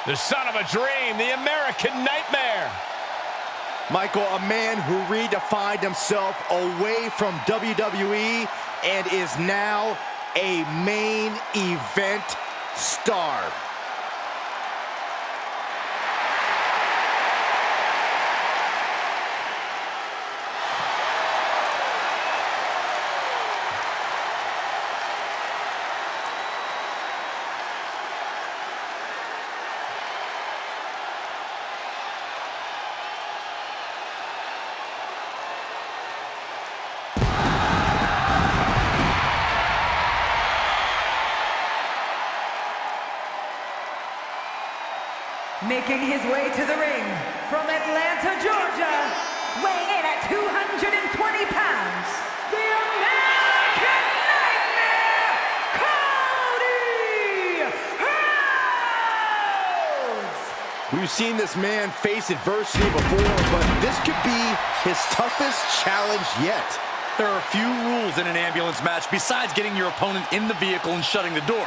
The son of a dream, the American Nightmare. Michael, a man who redefined himself away from WWE and is now a main event star. Making his way to the ring from Atlanta, Georgia, weighing in at 220 pounds, the American Nightmare, Cody Rhodes! We've seen this man face adversity before, but this could be his toughest challenge yet. There are a few rules in an ambulance match besides getting your opponent in the vehicle and shutting the door.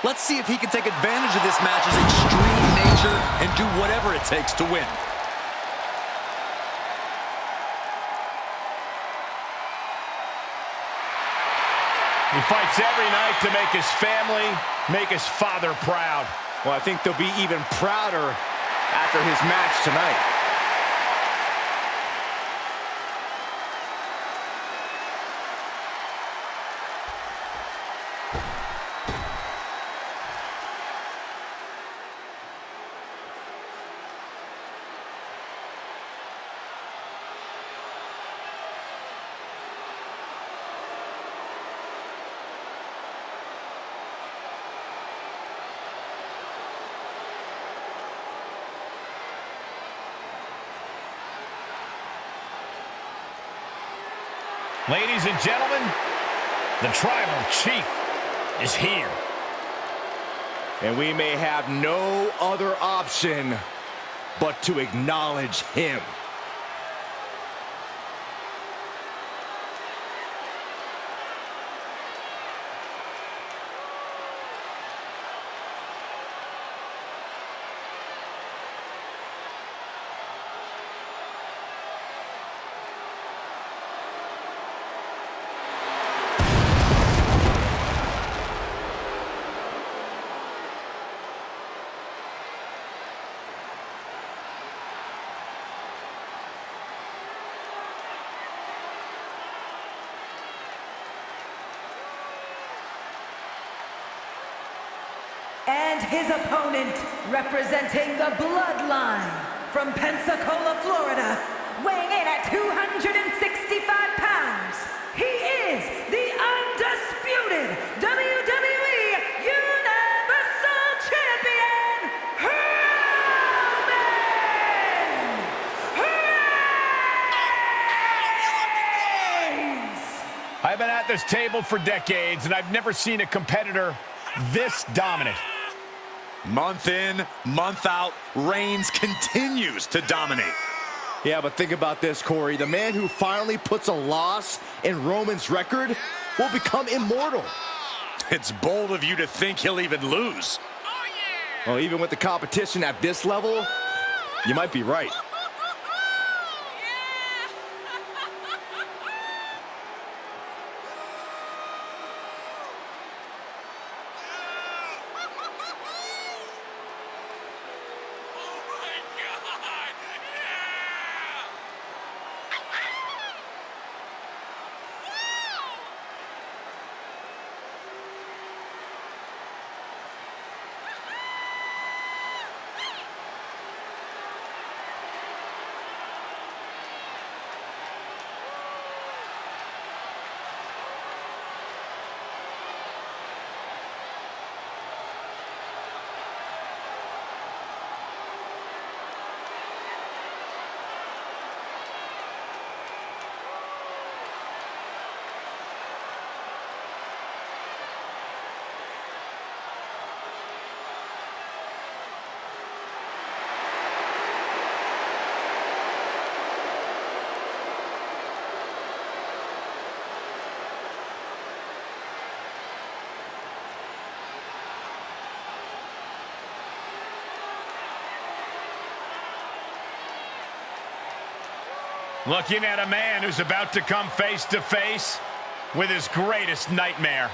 Let's see if he can take advantage of this match's extreme nature and do whatever it takes to win. He fights every night to make his family, make his father proud. Well, I think they'll be even prouder after his match tonight. Ladies and gentlemen, the Tribal Chief is here. And we may have no other option but to acknowledge him. And his opponent, representing the Bloodline from Pensacola, Florida, weighing in at 265 pounds, he is the undisputed WWE Universal Champion, Roman Reigns! I've been at this table for decades, and I've never seen a competitor this dominant. Month in, month out, Reigns continues to dominate. Yeah, but think about this, Corey. The man who finally puts a loss in Roman's record will become immortal. It's bold of you to think he'll even lose. Well, even with the competition at this level, you might be right. Looking at a man who's about to come face to face with his greatest nightmare.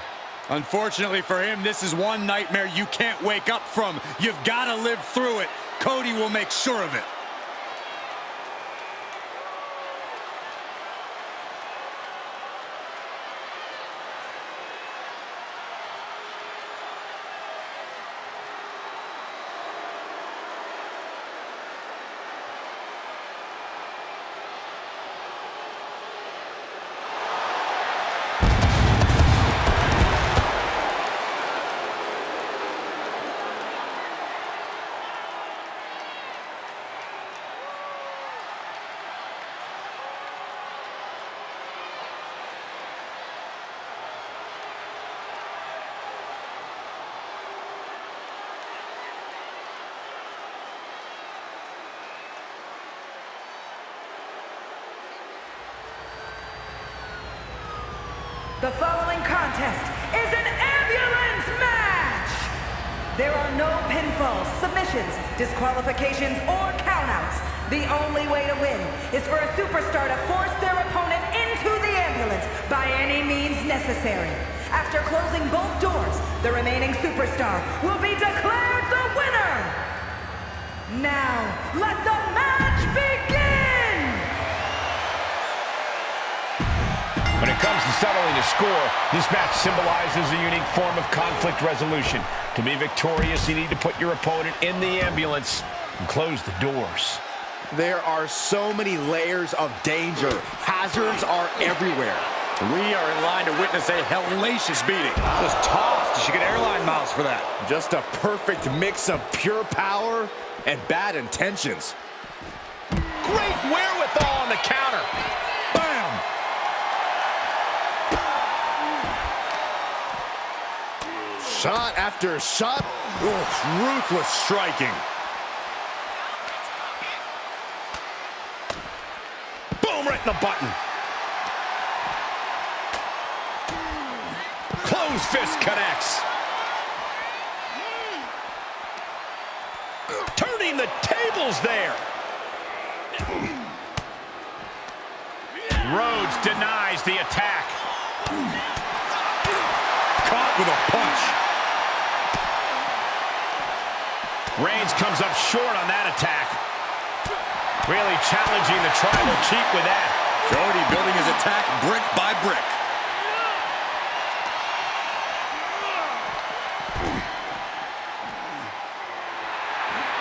Unfortunately for him, this is one nightmare you can't wake up from. You've got to live through it. Cody will make sure of it. The following contest is an ambulance match! There are no pinfalls, submissions, disqualifications, or countouts. The only way to win is for a superstar to force their opponent into the ambulance by any means necessary. After closing both doors, the remaining superstar will be declared the winner! Now, let the match begin! When it comes to settling a score, this match symbolizes a unique form of conflict resolution. To be victorious, you need to put your opponent in the ambulance and close the doors. There are so many layers of danger. Hazards are everywhere. We are in line to witness a hellacious beating. Just tossed. She get airline miles for that. Just a perfect mix of pure power and bad intentions. Great wherewithal on the counter. Bam! Shot after shot. Ruthless striking. Boom, right in the button. Closed fist connects. Turning the tables there. Rhodes denies the attack. Caught with a punch. Reigns comes up short on that attack. Really challenging the tribal chief with that. Cody building his attack brick by brick.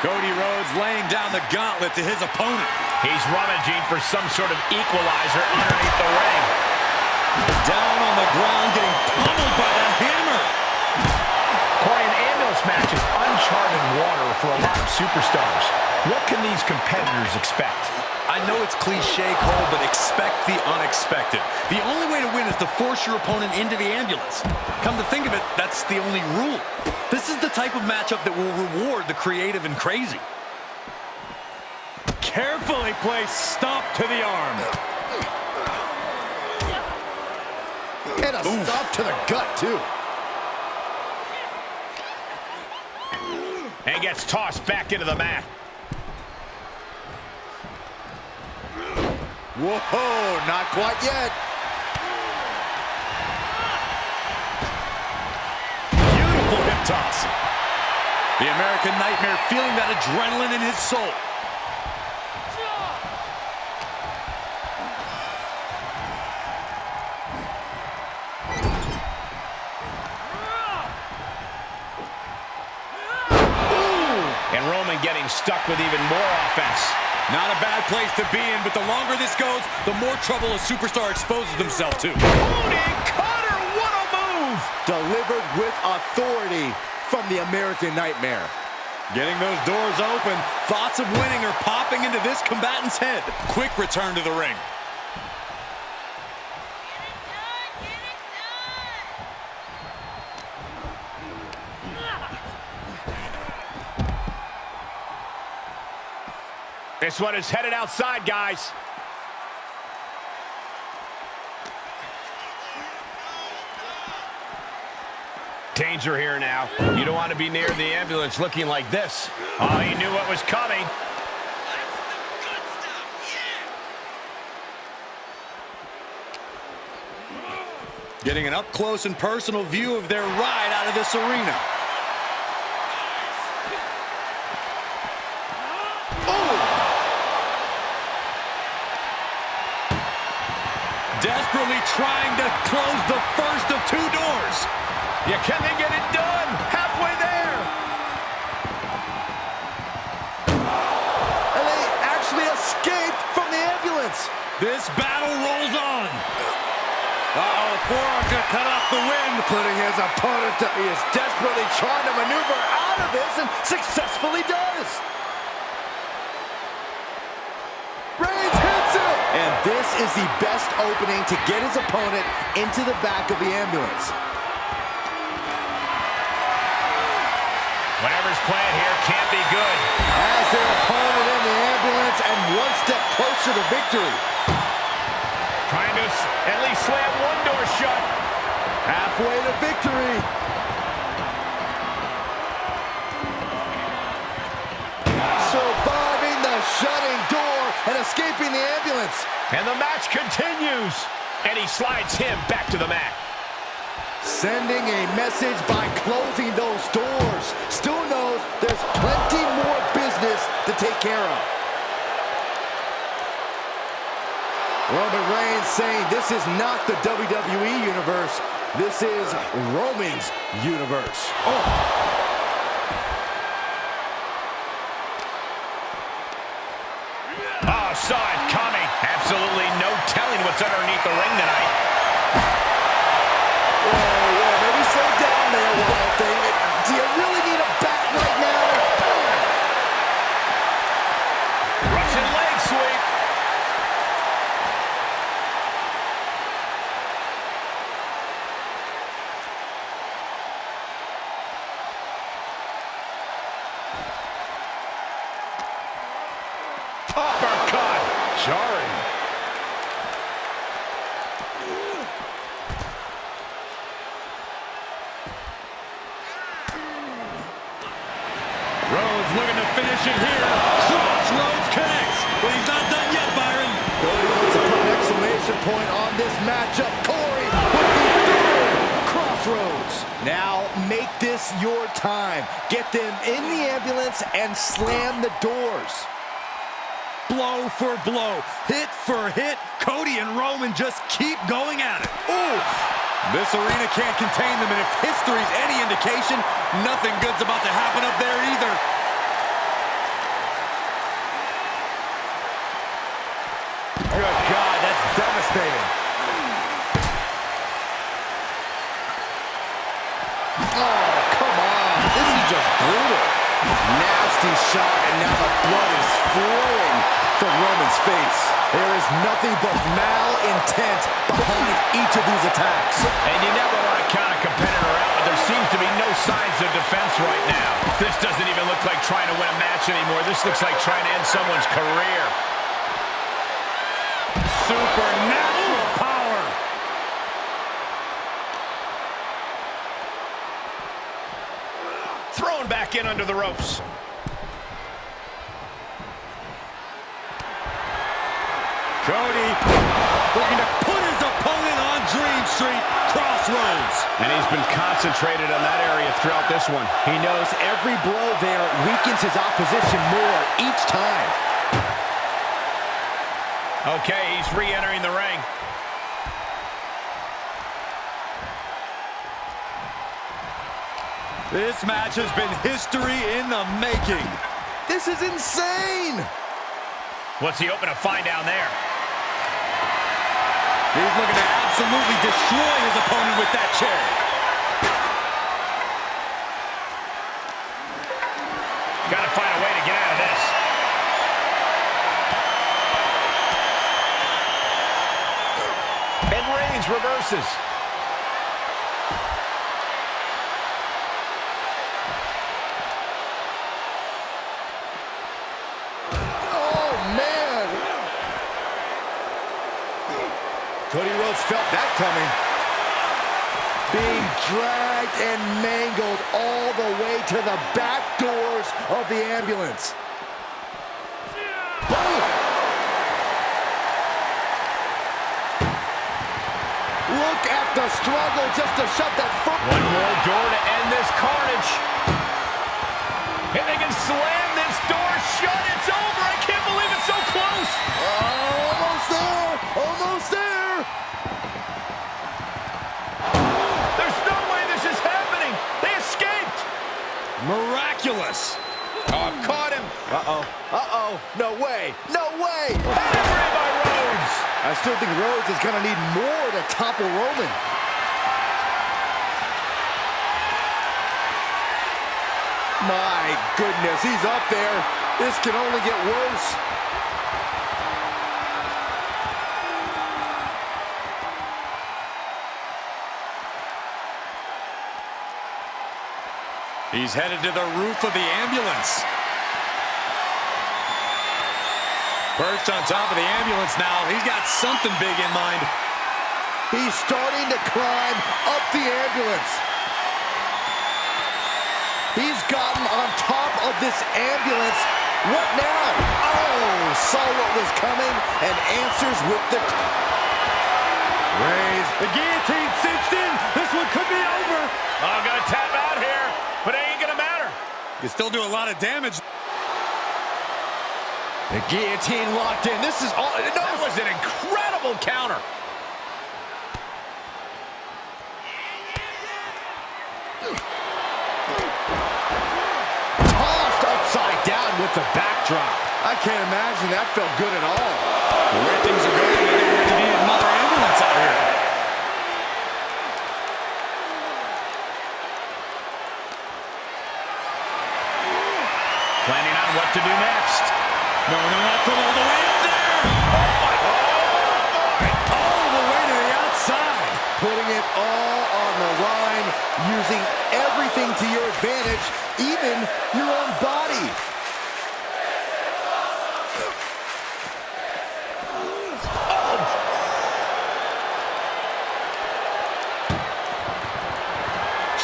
Cody Rhodes laying down the gauntlet to his opponent. He's rummaging for some sort of equalizer underneath the ring. Down on the ground, getting pummeled by the hammer. Corey, an ambulance match is uncharted water for a lot of superstars. What can these competitors expect? I know it's cliche, Cole, but expect the unexpected. The only way to win is to force your opponent into the ambulance. Come to think of it, that's the only rule. This is the type of matchup that will reward the creative and crazy. Carefully placed stomp to the arm. And a stomp to the gut, too. And gets tossed back into the mat. Whoa, not quite yet. Beautiful hip toss. The American Nightmare feeling that adrenaline in his soul. And Roman getting stuck with even more offense. Not a bad place to be in, but the longer this goes, the more trouble a superstar exposes himself to. Holding cutter, what a move! Delivered with authority from the American Nightmare. Getting those doors open, thoughts of winning are popping into this combatant's head. Quick return to the ring. This one is headed outside, guys. Danger here now. You don't want to be near the ambulance looking like this. Oh, he knew what was coming. Getting an up-close and personal view of their ride out of this arena. Desperately trying to close the first of two doors. Yeah, can they get it done? Halfway there. And they actually escaped from the ambulance. This battle rolls on. Uh-oh, forearm to cut off the wind. Putting his opponent to, he is desperately trying to maneuver out of this and successfully does. Rhodes hits it. And this is the best opening to get his opponent into the back of the ambulance. Whatever's planned here can't be good. As their opponent in the ambulance and one step closer to victory. Trying to at least slam one door shut. Halfway to victory. Surviving the shutting door and escaping the ambulance. And the match continues. And he slides him back to the mat. Sending a message by closing those doors. Still knows there's plenty more business to take care of. Roman Reigns saying this is not the WWE universe. This is Roman's universe. Oh, saw it coming. Absolutely no telling what's underneath the ring tonight. Whoa, maybe slow down there, Wild Thing. Do you really need a bat right now? Russian leg sweep. Uppercut. Jarring. Rhodes looking to finish it here. Rhodes connects, but he's not done yet, Byron. Let's put an exclamation point on this matchup. Corey with the third crossroads. Now make this your time. Get them in the ambulance and slam the doors. Blow for blow, hit for hit, Cody and Roman just keep going at it. Oof! This arena can't contain them, and if history's any indication, nothing good's about to happen up there either. Good God, that's devastating. Oh, come on. This is just brutal. Nasty shot, and now the blood is flowing from Roman's face. There is nothing but malintent behind each of these attacks. And you never want to count a competitor out, but there seems to be no signs of defense right now. This doesn't even look like trying to win a match anymore. This looks like trying to end someone's career. Supernatural power. Thrown back in under the ropes. Cody looking to put his opponent on Dream Street, Crossroads. And he's been concentrated on that area throughout this one. He knows every blow there weakens his opposition more each time. Okay, he's re-entering the ring. This match has been history in the making. This is insane! What's he hoping to find down there? He's looking to absolutely destroy his opponent with that chair. Got to find a way to get out of this. And Reigns reverses. Cody Rhodes felt that coming. Being dragged and mangled all the way to the back doors of the ambulance. Boom! Look at the a struggle just to shut that foot. One more door to end this carnage. And they can slam this door shut. It's over. I can't believe it's so close. Almost there. Almost there. There's no way this is happening. They escaped. Miraculous. Oh, caught him. Uh-oh. Uh-oh. No way. No way. Pedigree by Rhodes. I still think Rhodes is going to need more to topple Roman. My goodness, he's up there. This can only get worse. He's headed to the roof of the ambulance. Perched on top of the ambulance now. He's got something big in mind. He's starting to climb up the ambulance. He's gotten on top of this ambulance. What now? Oh, saw what was coming and answers with the... Raise. The guillotine cinched in. This one could be over. I'm going to tap out here, but it ain't going to matter. You still do a lot of damage. The guillotine locked in. This is all... That was an incredible counter. Tossed upside down with the backdrop. I can't imagine that felt good at all. The way things are going, they're going to need another ambulance out here. Planning on what to do next. No, not from all the way up there. Oh, my God. All the way to the outside. Putting it all on the line, using everything to your advantage, even your own body.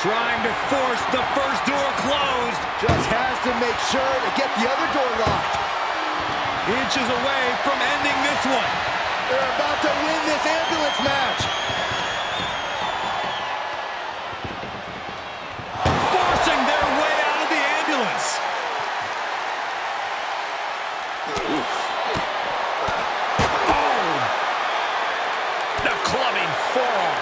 Trying to force the first door closed. Just has to make sure to get the other door locked. Inches away from ending this one. They're about to win this ambulance match. Forcing their way out of the ambulance. Oh! The clubbing forearm.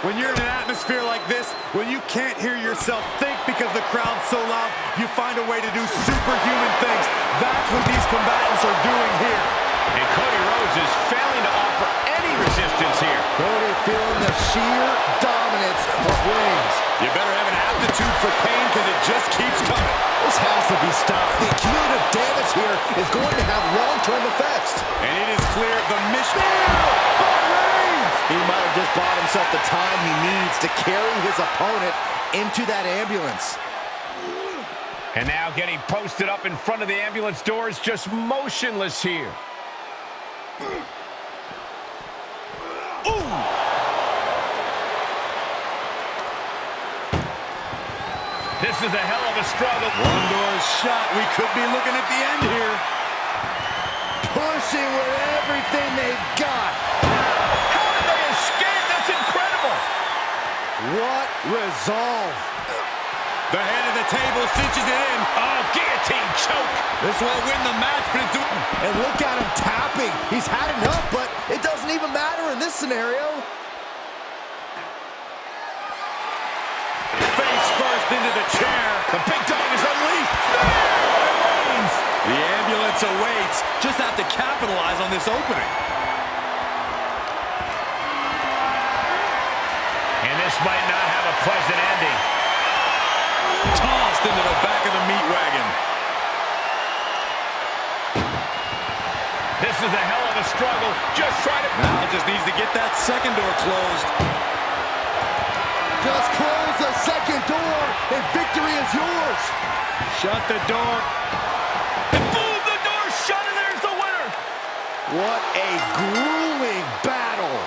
When you're in an atmosphere like this, when you can't hear yourself think because the crowd's so loud, you find a way to do superhuman things. That's what these combatants are doing here. And Cody Rhodes is failing to offer any resistance here. Cody feeling the sheer dominance of rings. You better have an aptitude for pain because it just keeps coming. This has to be stopped. The cumulative damage here is going to have long-term effects. And it is clear the mission... He might have just bought himself the time he needs to carry his opponent into that ambulance. And now getting posted up in front of the ambulance doors, just motionless here. Ooh! This is a hell of a struggle. One door shot. We could be looking at the end here. Pushing with everything they've got. How did they escape? That's incredible. What resolve. The head of the table cinches it in. Oh, guillotine choke. This won't win the match, but it's doing... And look at him tapping. He's had enough, but it doesn't even matter in this scenario. Face first into the chair. The big dog is unleashed. The ambulance awaits. Just have to capitalize on this opening. And this might not have a pleasant ending. Tossed into the back of the meat wagon. This is a hell of a struggle. Just try to... Now it just needs to get that second door closed. Just close the second door, and victory is yours. Shut the door. And boom, the door's shut, and there's the winner. What a grueling battle.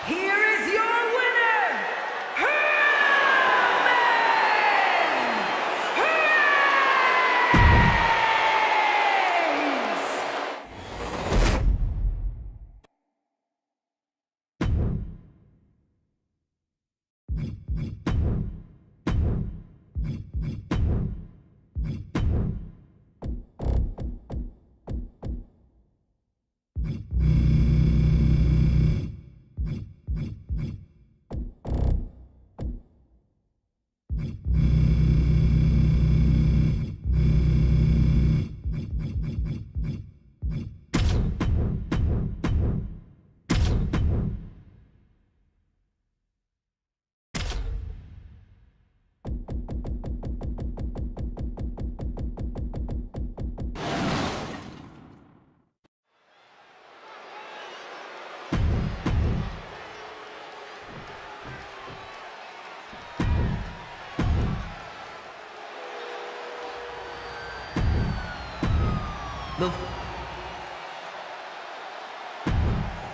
Here is your winner, Rhodes!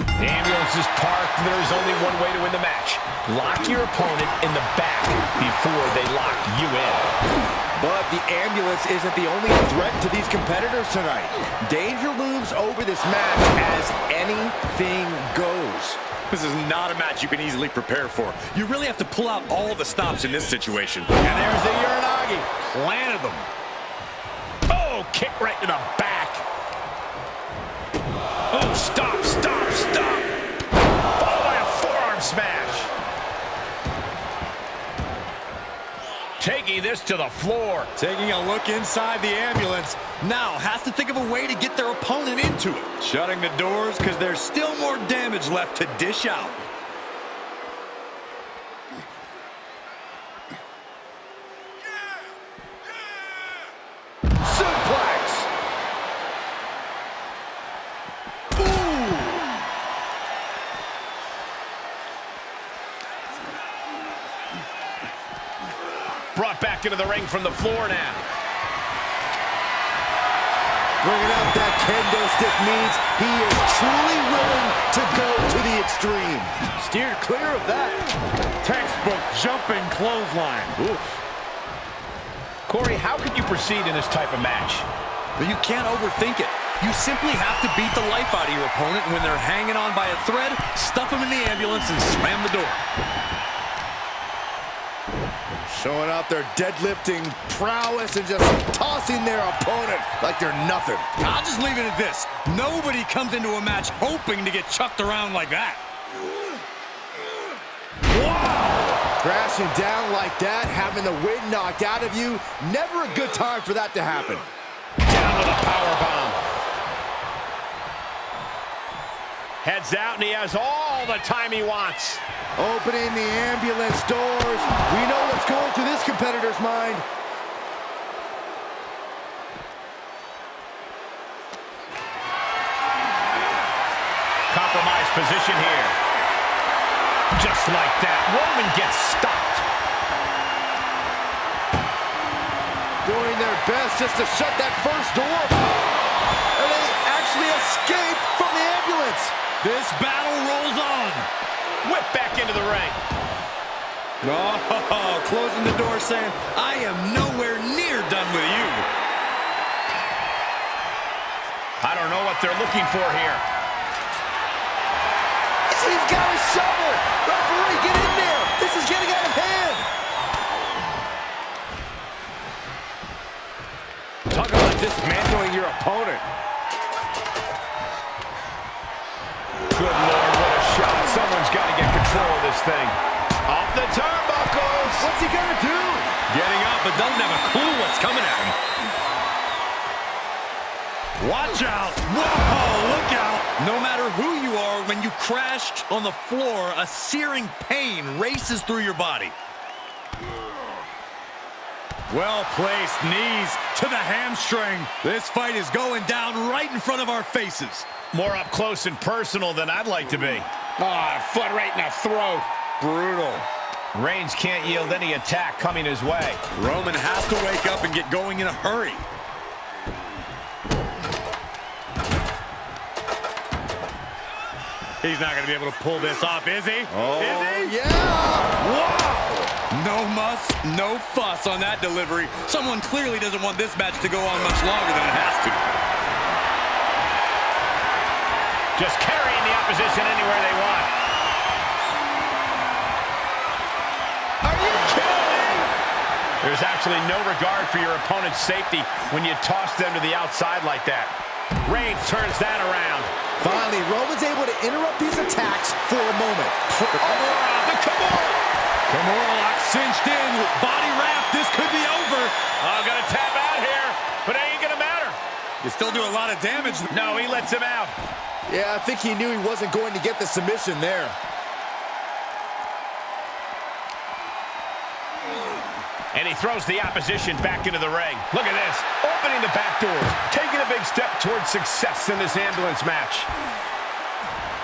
The ambulance is parked, and there is only one way to win the match. Lock your opponent in the back before they lock you in. But the ambulance isn't the only threat to these competitors tonight. Danger looms over this match as anything goes. This is not a match you can easily prepare for. You really have to pull out all the stops in this situation. And there's the Uranagi. Planted them. Oh, kick right to the back. Oh, stop, stop, stop. Followed by a forearm smash. Taking this to the floor. Taking a look inside the ambulance. Now has to think of a way to get their opponent into it. Shutting the doors because there's still more damage left to dish out. Suplex. Brought back into the ring from the floor now. Bringing out that kendo stick means he is truly willing to go to the extreme. Steered clear of that. Textbook jumping clothesline. Oof. Corey, how could you proceed in this type of match? But you can't overthink it. You simply have to beat the life out of your opponent. When they're hanging on by a thread, stuff them in the ambulance and slam the door. Showing off their deadlifting prowess and just tossing their opponent like they're nothing. I'll just leave it at this. Nobody comes into a match hoping to get chucked around like that. Wow! Crashing down like that, having the wind knocked out of you, never a good time for that to happen. Down with a powerbomb. Heads out, and he has all the time he wants. Opening the ambulance doors. We know what's going through this competitor's mind. Compromised position here. Just like that, Roman gets stopped. Doing their best just to shut that first door. And they actually escape from the ambulance. This battle rolls on. Whip back into the ring. Oh, closing the door saying, I am nowhere near done with you. I don't know what they're looking for here. He's got a shovel. Referee, get in there. This is getting out of hand. Talk about dismantling your opponent. Good Lord, what a shot. Someone's got to get control of this thing. Off the turnbuckles. What's he gonna do? Getting up, but doesn't have a clue what's coming at him. Watch out. Whoa, look out. No matter who you are, when you crash on the floor, a searing pain races through your body. Well-placed knees to the hamstring. This fight is going down right in front of our faces. More up close and personal than I'd like to be. Foot right in the throat. Brutal. Reigns can't yield any attack coming his way. Roman has to wake up and get going in a hurry. He's not going to be able to pull this off, is he? Oh, is he? yeah! Wow! No muss, no fuss on that delivery. Someone clearly doesn't want this match to go on much longer than it has to. Just carrying the opposition anywhere they want. Are you kidding me? There's actually no regard for your opponent's safety when you toss them to the outside like that. Reigns turns that around. Finally, Roman's able to interrupt these attacks for a moment. The Kimura lock cinched in, body wrap, this could be over. I'm gonna tap out here, but it ain't gonna matter. You still do a lot of damage. No, he lets him out. Yeah, I think he knew he wasn't going to get the submission there. And he throws the opposition back into the ring. Look at this, opening the back doors, taking a big step towards success in this ambulance match.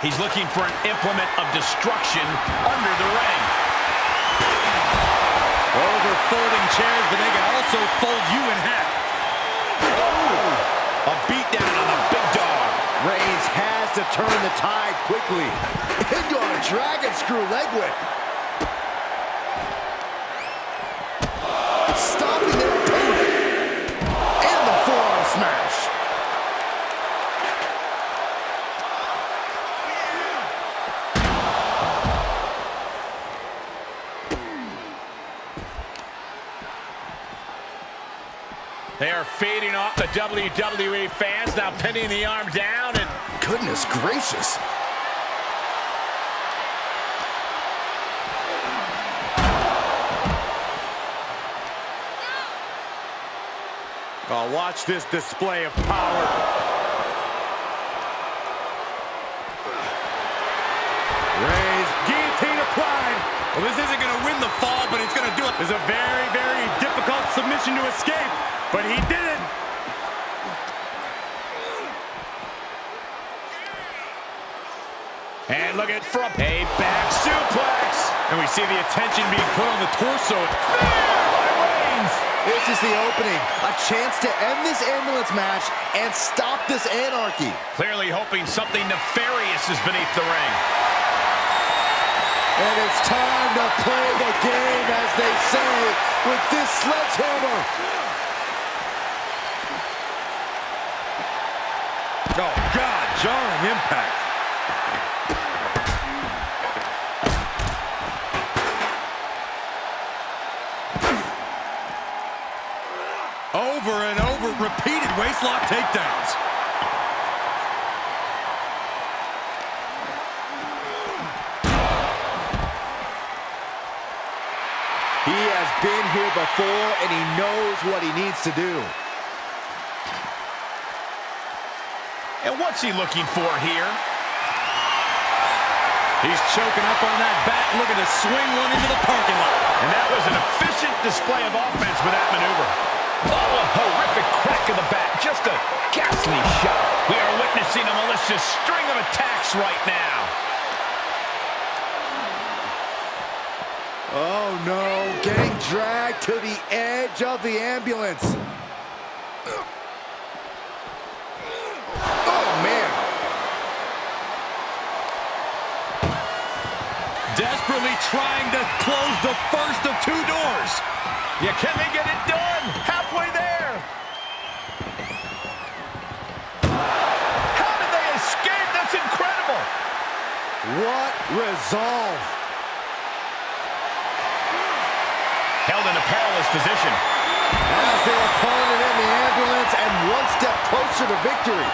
He's looking for an implement of destruction under the ring. Those are folding chairs, but they can also fold you in half. Oh. A beatdown on the big dog. Reigns has to turn the tide quickly. Into a dragon screw leg whip. Stopping their opponent. And the forearm smash. They are fading off the WWE fans, now pinning the arm down, and Goodness gracious. oh, watch this display of power. Reigns, guillotine applied. Well, this isn't going to win the fall, but it's going to do it. It's a very, very difficult submission to escape, but he did it. And look at from a back suplex. And we see the attention being put on the torso. This is the opening. A chance to end this ambulance match and stop this anarchy. Clearly hoping something nefarious is beneath the ring. And it's time to play the game, as they say, with this sledgehammer. Oh, God, jarring impact. Over and over, repeated waistlock takedowns. He has been here before, and he knows what he needs to do. And what's he looking for here? He's choking up on that bat, looking to swing one into the parking lot. And that was an efficient display of offense with that maneuver. Oh, a horrific crack of the bat. Just a ghastly shot. We are witnessing a malicious string of attacks right now. Oh, no. Getting dragged to the edge of the ambulance. Oh, man. Desperately trying to close the first of two doors. Yeah, can they get it done? Halfway there. How did they escape? That's incredible. What resolve. Held in a perilous position. As their opponent in the ambulance and one step closer to victory.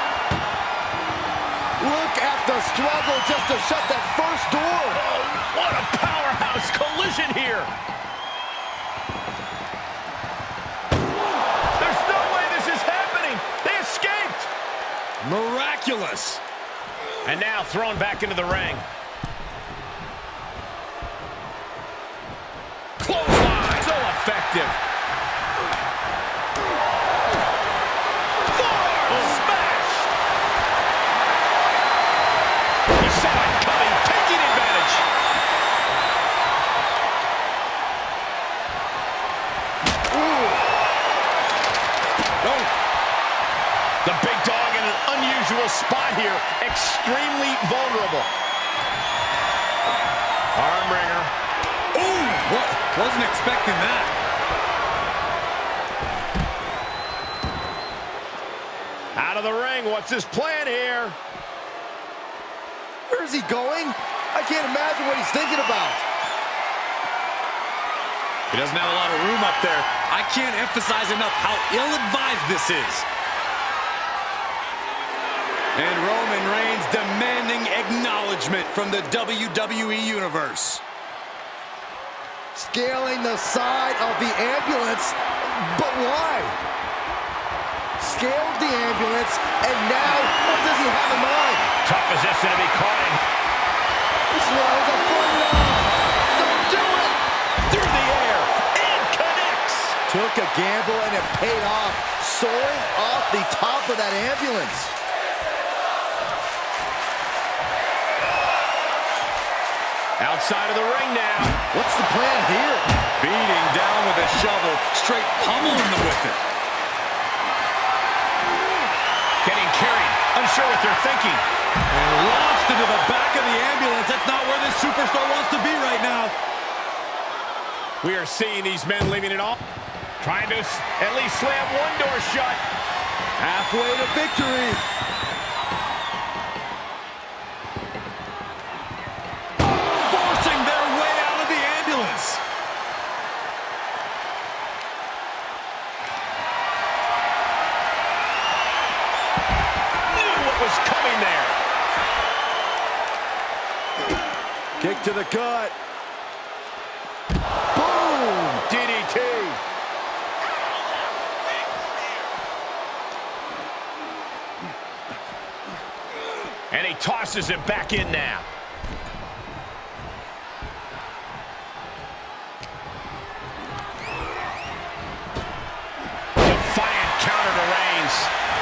Look at the struggle just to shut that first door. Oh, what a powerhouse collision here. There's no way this is happening. They escaped. Miraculous. And now thrown back into the ring. Clothesline. So effective. Forearm smash. He saw it coming, taking advantage. Oh. The big dog in an unusual spot here. Extremely vulnerable. Arm wringer. Ooh, what? Wasn't expecting that. Out of the ring. What's his plan here? Where is he going? I can't imagine what he's thinking about. He doesn't have a lot of room up there. I can't emphasize enough how ill-advised this is. And Roman Reigns demanding acknowledgement from the WWE Universe. Scaling the side of the ambulance, but why? Scaled the ambulance, and now what does he have in mind? Tough position to be caught in. This is what I was afraid of. Don't do it! Through the air. And connects. Took a gamble and it paid off, soaring off the top of that ambulance. Outside of the ring now. What's the plan here? Beating down with a shovel, straight pummeling them with it. sure what they're thinking. And launched into the back of the ambulance. That's not where this superstar wants to be right now. We are seeing these men leaving it all. Trying to at least slam one door shut. Halfway to victory. Forcing their way out of the ambulance. Knew what was coming there. Kick to the gut. Boom! DDT. And he tosses him back in now. Defiant counter to Reigns.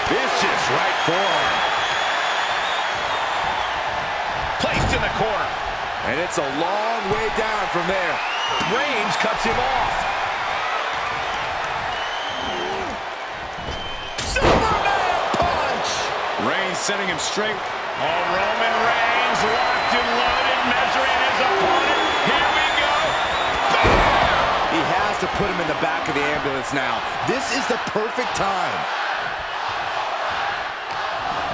Vicious right forearm. Placed in the corner. And it's a long way down from there. Reigns cuts him off. Superman punch! Reigns setting him straight. Oh, Roman Reigns locked and loaded, measuring his opponent. Here we go. He has to put him in the back of the ambulance now. This is the perfect time.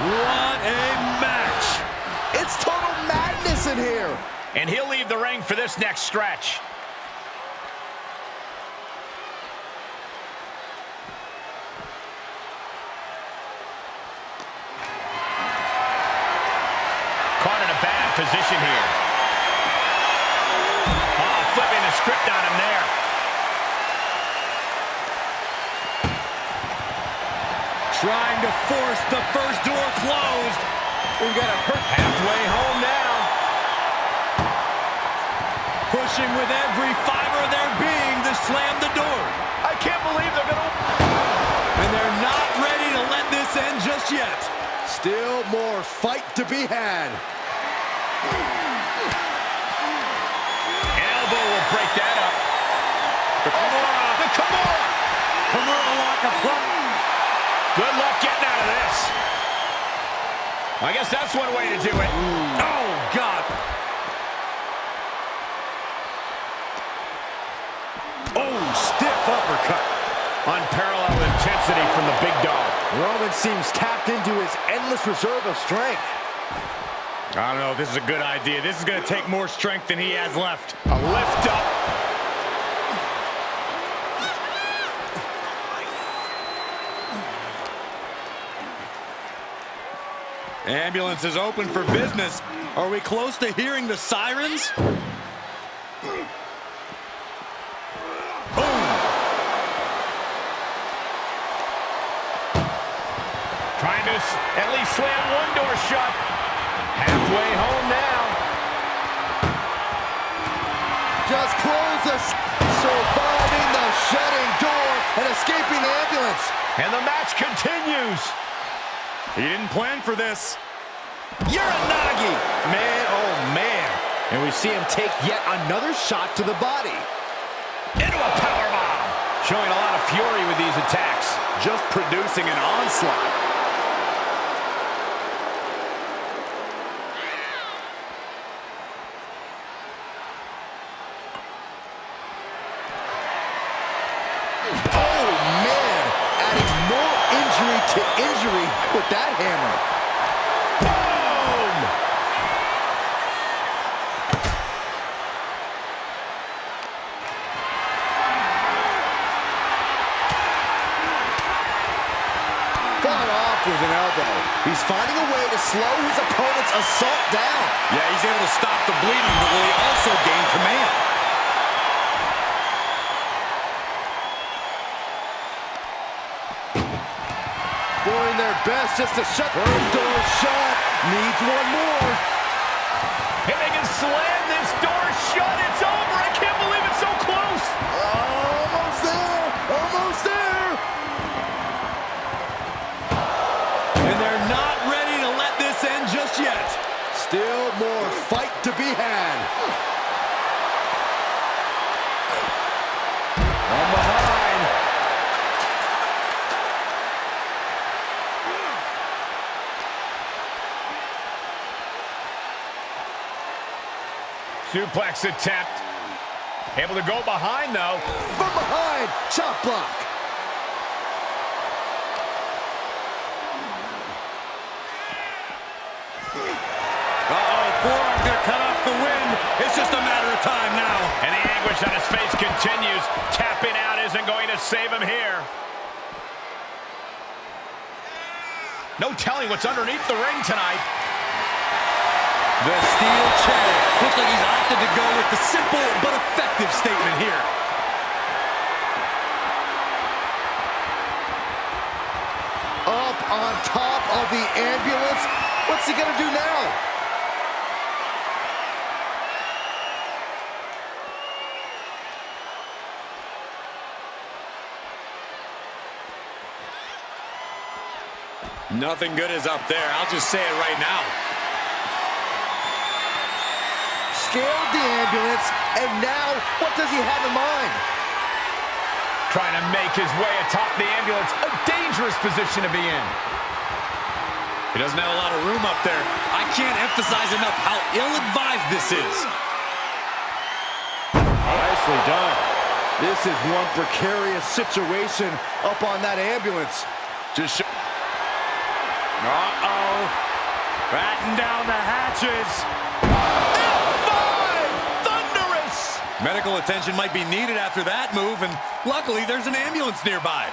What a match. It's total madness in here. And he'll leave the ring for this next stretch. Caught in a bad position here. Oh, flipping the script on him there. Trying to force the first door closed. We've got a hurt. Halfway home now. Pushing with every fiber of their being to slam the door. I can't believe they're going to... And they're not ready to let this end just yet. Still more fight to be had. Elbow will break that up. The Kimura. The Kimura. Kimura lock applied. Good luck getting out of this. I guess that's one way to do it. Oh, God. Oh, stiff uppercut. Unparalleled intensity from the big dog. Roman seems tapped into his endless reserve of strength. I don't know if this is a good idea. This is going to take more strength than he has left. A lift up. Ambulance is open for business. Are we close to hearing the sirens? Trying to at least slam one door shut. Halfway home now. Just close the... Surviving the shutting door and escaping the ambulance. And the match continues. He didn't plan for this. Uranagi! Man, oh man. And we see him take yet another shot to the body. Into a powerbomb. Showing a lot of fury with these attacks. Just producing an onslaught. Oh man, adding more injury to injury with that hammer. Boom! Fought off with an elbow. He's finding a way to slow his opponent's assault down. Yeah, he's able to stop the bleeding, but will he also gain command? Doing their best just to shut. First door shut. Needs one more. If they can slam this door shut, it's over. I can't believe it's so close. Almost there. Almost there. And they're not ready to let this end just yet. Still more fight to be had. From behind. Suplex attempt. Able to go behind, though. From behind, chop block. Uh-oh, forearm gonna cut off the wind. It's just a matter of time now. And the anguish on his face continues. Tapping out isn't going to save him here. No telling what's underneath the ring tonight. The steel chair. Looks like he's opted to go with the simple but effective statement here. Up on top of the ambulance. What's he gonna do now? Nothing good is up there. I'll just say it right now. Scaled the ambulance, and now what does he have in mind? Trying to make his way atop the ambulance. A dangerous position to be in. He doesn't have a lot of room up there. I can't emphasize enough how ill-advised this is. Nicely done. This is one precarious situation up on that ambulance. Just uh-oh. Batten down the hatches. F5! Thunderous! Medical attention might be needed after that move, and luckily there's an ambulance nearby.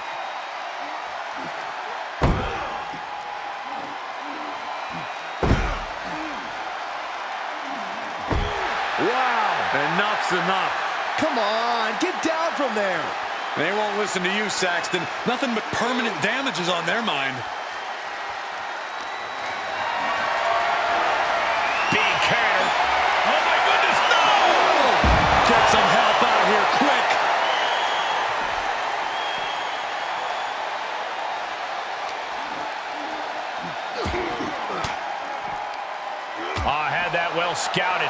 Wow, enough's enough. Come on, get down from there. They won't listen to you, Saxton. Nothing but permanent damage is on their mind. Being carried. Oh my goodness, no! Get some help out here, quick. Oh, had that well scouted.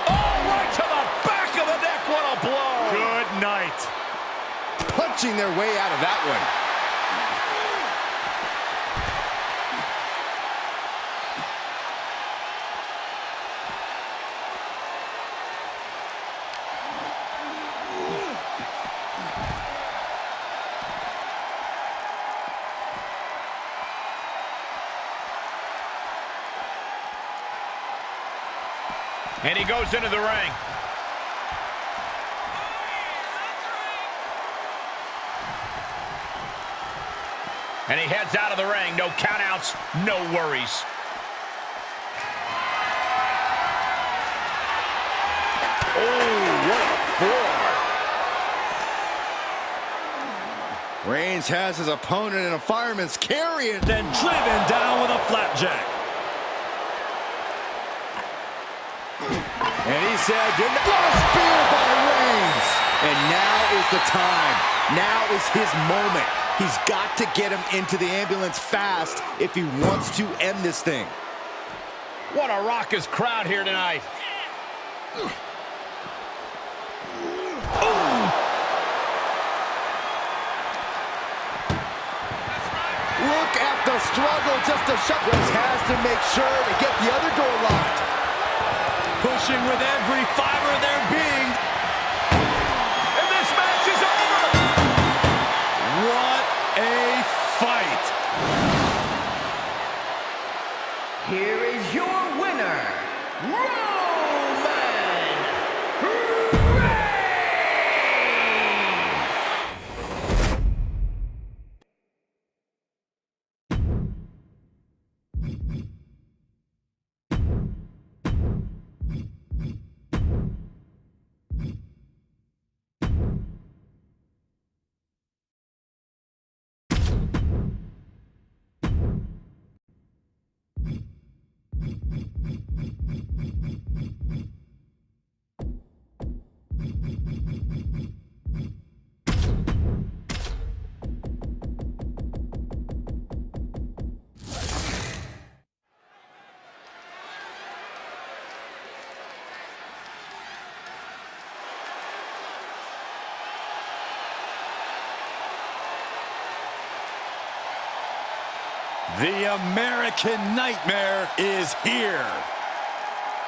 Oh, right to the back of the neck. What a blow. Good night. Punching their way out of that one. And he goes into the ring. And he heads out of the ring. No countouts, no worries. Oh, what a forearm. Reigns has his opponent in a fireman's carry and Then driven down with a flapjack. And he said, what a spear by Reigns. And now is the time. Now is his moment. He's got to get him into the ambulance fast if he wants to end this thing. What a raucous crowd here tonight. Look at the struggle just to shut. Reigns has to make sure to get the other door locked. Pushing with every fiber of their being. And this match is over. What a fight. Here is your winner, Roman Reigns! The American Nightmare is here.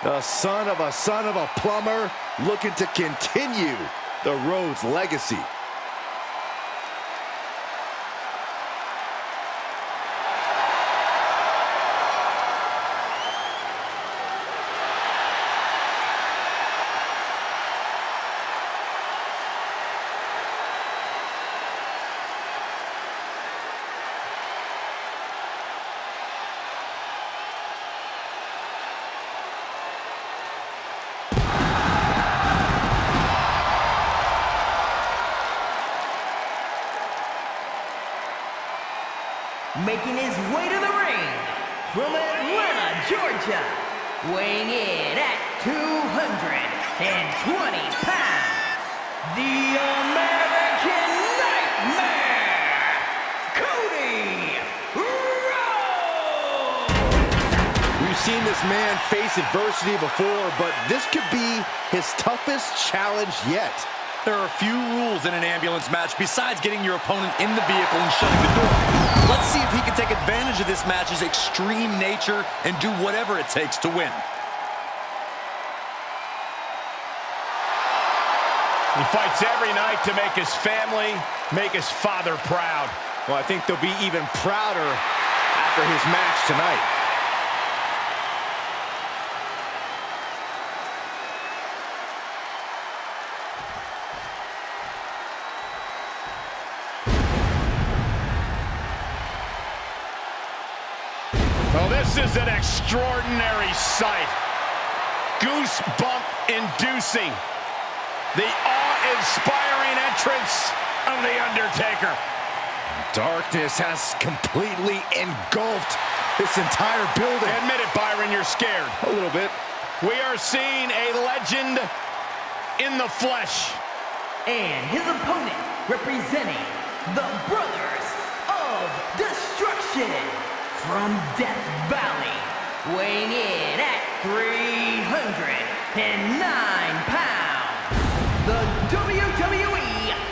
The son of a plumber looking to continue the Rhodes legacy. Making his way to the ring from Atlanta, Georgia, weighing in at 220 pounds, the American Nightmare, Cody Rhodes! We've seen this man face adversity before, but this could be his toughest challenge yet. There are few rules in an ambulance match besides getting your opponent in the vehicle and shutting the door. Let's see if he can take advantage of this match's extreme nature and do whatever it takes to win. He fights every night to make his family, make his father proud. Well, I think they'll be even prouder after his match tonight. Well, this is an extraordinary sight. Goosebump-inducing. The awe-inspiring entrance of The Undertaker. Darkness has completely engulfed this entire building. Admit it, Byron, you're scared. A little bit. We are seeing a legend in the flesh. And his opponent, representing the Brothers of Destruction from Death Valley, weighing in at 309 pounds, the WWE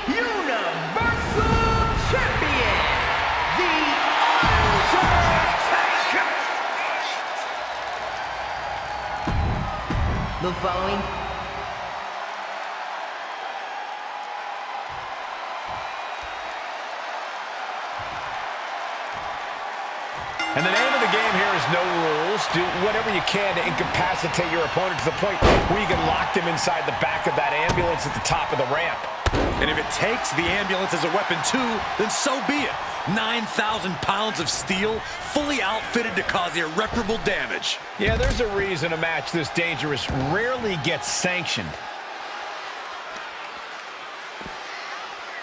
Universal Champion, The Undertaker! The following And the name of the game here is no rules. Do whatever you can to incapacitate your opponent to the point where you can lock them inside the back of that ambulance at the top of the ramp. And if it takes the ambulance as a weapon too, then so be it. 9,000 pounds of steel, fully outfitted to cause irreparable damage. Yeah, there's a reason a match this dangerous rarely gets sanctioned.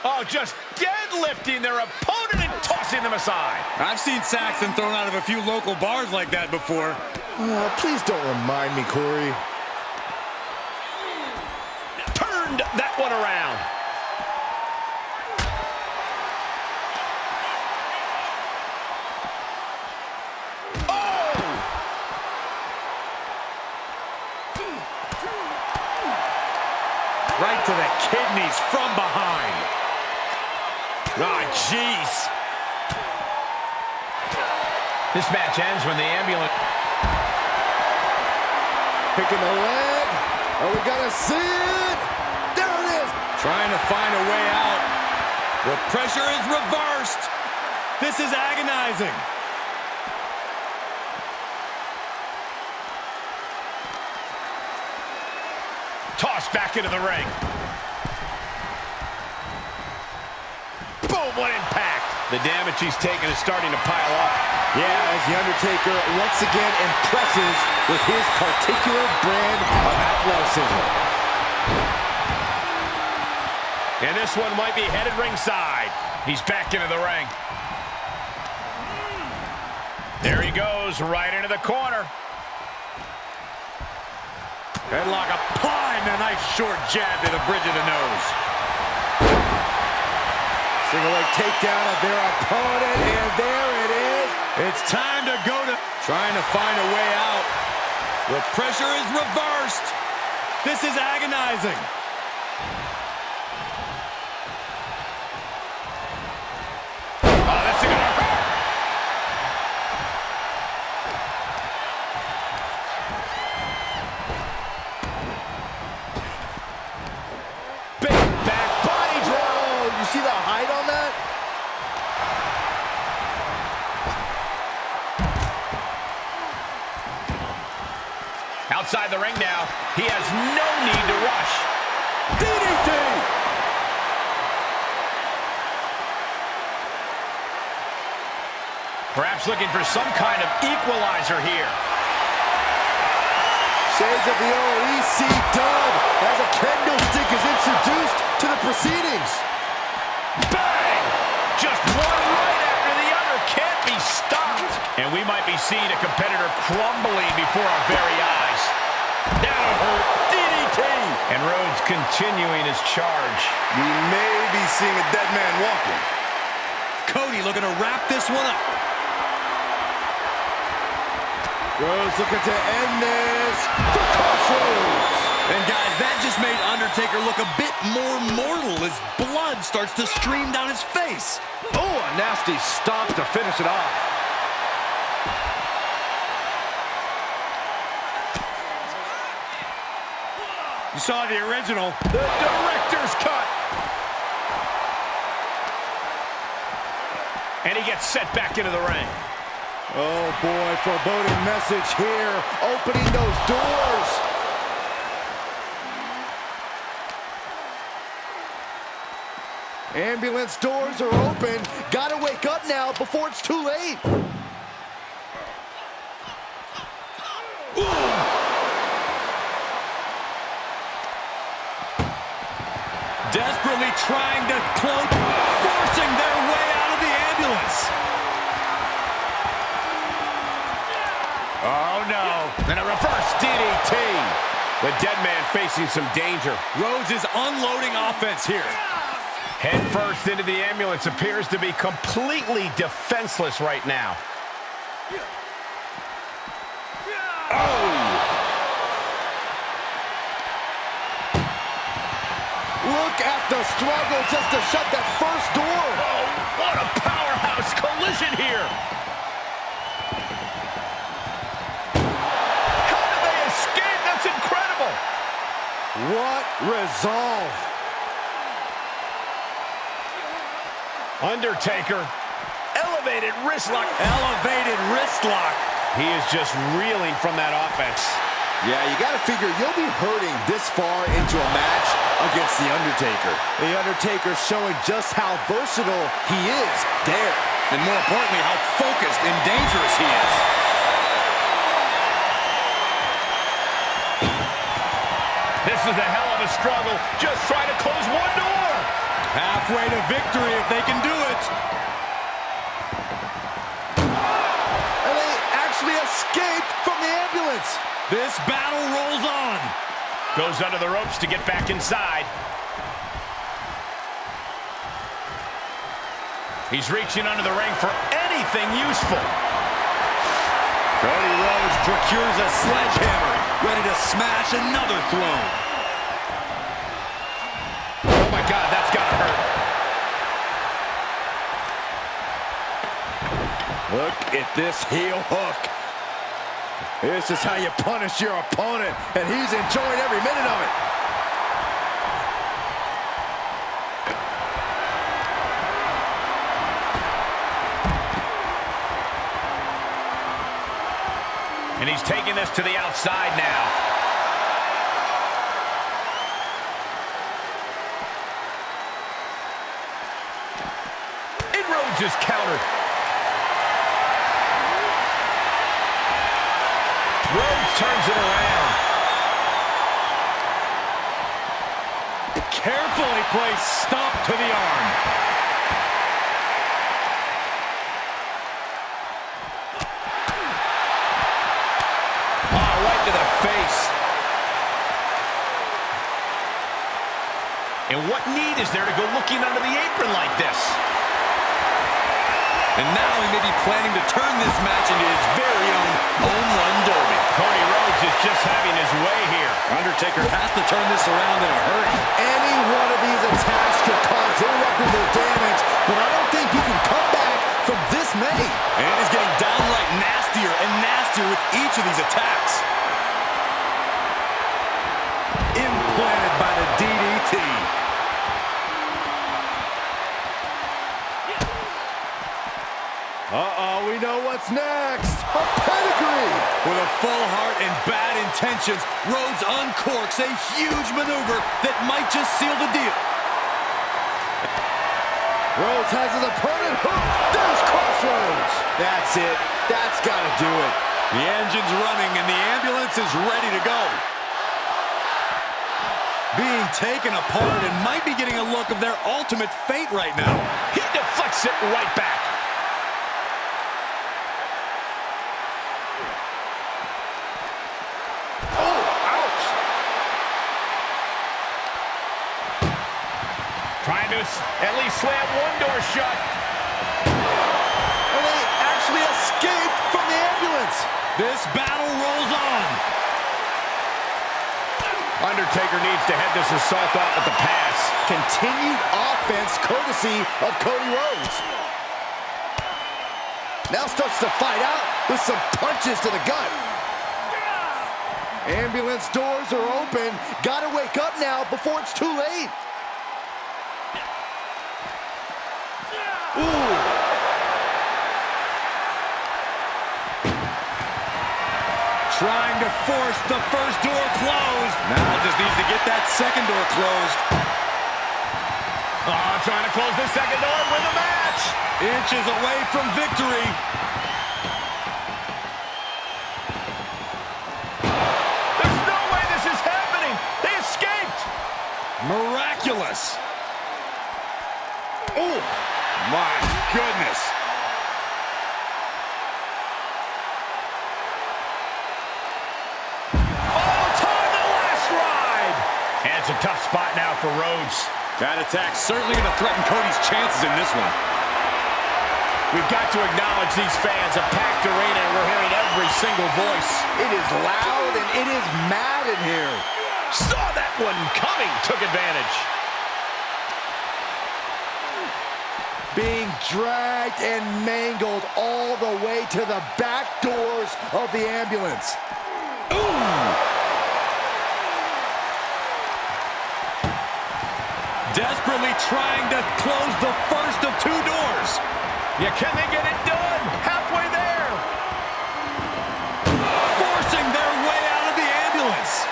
Oh, just deadlifting their opponent and tossing them aside. I've seen Saxon thrown out of a few local bars like that before. Please don't remind me, Corey. Turned that one around. Oh! Right to the kidneys from behind. Ah, jeez. This match ends when the ambulance... Picking the leg. Are we gonna see it? There it is. Trying to find a way out. The pressure is reversed. This is agonizing. Tossed back into the ring. Boom, what impact. The damage he's taken is starting to pile up. Yeah, as The Undertaker once again impresses with his particular brand of athleticism. And this one might be headed ringside. He's back into the ring. There he goes, right into the corner. Headlock applied, and a nice short jab to the bridge of the nose. Single leg takedown of their opponent, and there it is. It's time to go to... Trying to find a way out. The pressure is reversed. This is agonizing. Oh, that's gonna hurt. outside the ring now. He has no need to rush. DDT! Perhaps looking for some kind of equalizer here. Shades of the OEC dub as a kendo stick is introduced to the proceedings. Bang! Just one right after the other can't be stopped. And we might be seeing a competitor crumbling before our very eyes. That'll hurt. DDT! And Rhodes continuing his charge. We may be seeing a dead man walking. Cody looking to wrap this one up. Rhodes looking to end this for crossroads. And guys, that just made Undertaker look a bit more mortal as blood starts to stream down his face. Oh, a nasty stomp to finish it off. You saw the original, the director's cut. And he gets set back into the ring. Oh boy, foreboding message here, opening those doors. Ambulance doors are open. Gotta wake up now before it's too late. Desperately trying to cloak, forcing their way out of the ambulance. Oh, no. And a reverse DDT. The dead man facing some danger. Rhodes is unloading offense here. Head first into the ambulance, appears to be completely defenseless right now. Oh! Look at the struggle just to shut that first door. Oh, what a powerhouse collision here. How did they escape? That's incredible. What resolve. Undertaker, elevated wrist lock. Elevated wrist lock. He is just reeling from that offense. Yeah, you gotta figure you'll be hurting this far into a match against The Undertaker. The Undertaker showing just how versatile he is there. And more importantly, how focused and dangerous he is. This is a hell of a struggle. Just trying to close one door. Halfway to victory if they can do it. And they actually escaped from the ambulance. This battle rolls on. Goes under the ropes to get back inside. He's reaching under the ring for anything useful. Cody Rhodes procures a sledgehammer, ready to smash another throne. Oh my God, that's gotta hurt. Look at this heel hook. This is how you punish your opponent, and he's enjoying every minute of it. And he's taking this to the outside now. And Rhodes is countered. Rhodes turns it around. Carefully placed stomp to the arm. Oh, right to the face. And what need is there to go looking under the apron like this? And now he may be planning to turn this match into his very own home run derby. Cody Rhodes is just having his way here. Undertaker has to turn this around in a hurry. Any one of these attacks could cause irreparable damage, but I don't think you can come back from this many. And he's getting downright nastier and nastier with each of these attacks. Implanted by the DDT. Uh-oh, we know what's next. A pedigree. With a full heart and bad intentions, Rhodes uncorks a huge maneuver that might just seal the deal. Rhodes has his opponent hooked. There's Crossroads. That's it. That's got to do it. The engine's running and the ambulance is ready to go. Being taken apart and might be getting a look of their ultimate fate right now. He deflects it right back. Oh, ouch. Trying to at least slam one door shut. And they actually escaped from the ambulance. This battle rolls on. Undertaker needs to head this assault off with the pass. Continued offense courtesy of Cody Rhodes. Now starts to fight out with some punches to the gut. Ambulance doors are open. Gotta wake up now before it's too late. Ooh. Trying to force the first door closed. Now just needs to get that second door closed. Oh, trying to close the second door and win the match. Inches away from victory. There's no way this is happening. They escaped. Miraculous. Oh, my goodness. It's a tough spot now for Rhodes. That attack's certainly going to threaten Cody's chances in this one. We've got to acknowledge these fans, a packed arena, and we're hearing every single voice. It is loud and it is mad in here. Saw that one coming, took advantage. Being dragged and mangled all the way to the back doors of the ambulance. Ooh! Desperately trying to close the first of two doors. Yeah, can they get it done? Halfway there. Forcing their way out of the ambulance.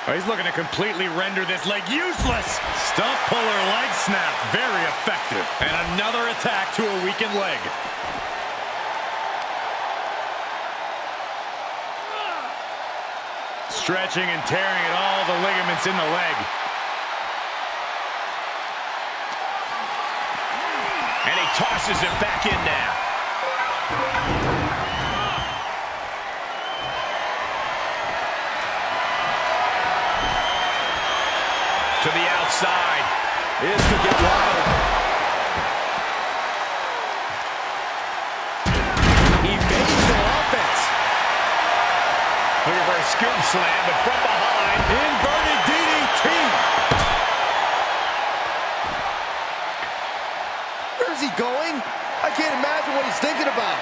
Oh, he's looking to completely render this leg useless. Stump puller leg snap. Very effective. And another attack to a weakened leg. Stretching and tearing at all the ligaments in the leg. And he tosses it back in now. To the outside. This could get wild. Evades the offense. Looking for a scoop slam, but from behind. Inverted DDT. Where's he going? I can't imagine what he's thinking about.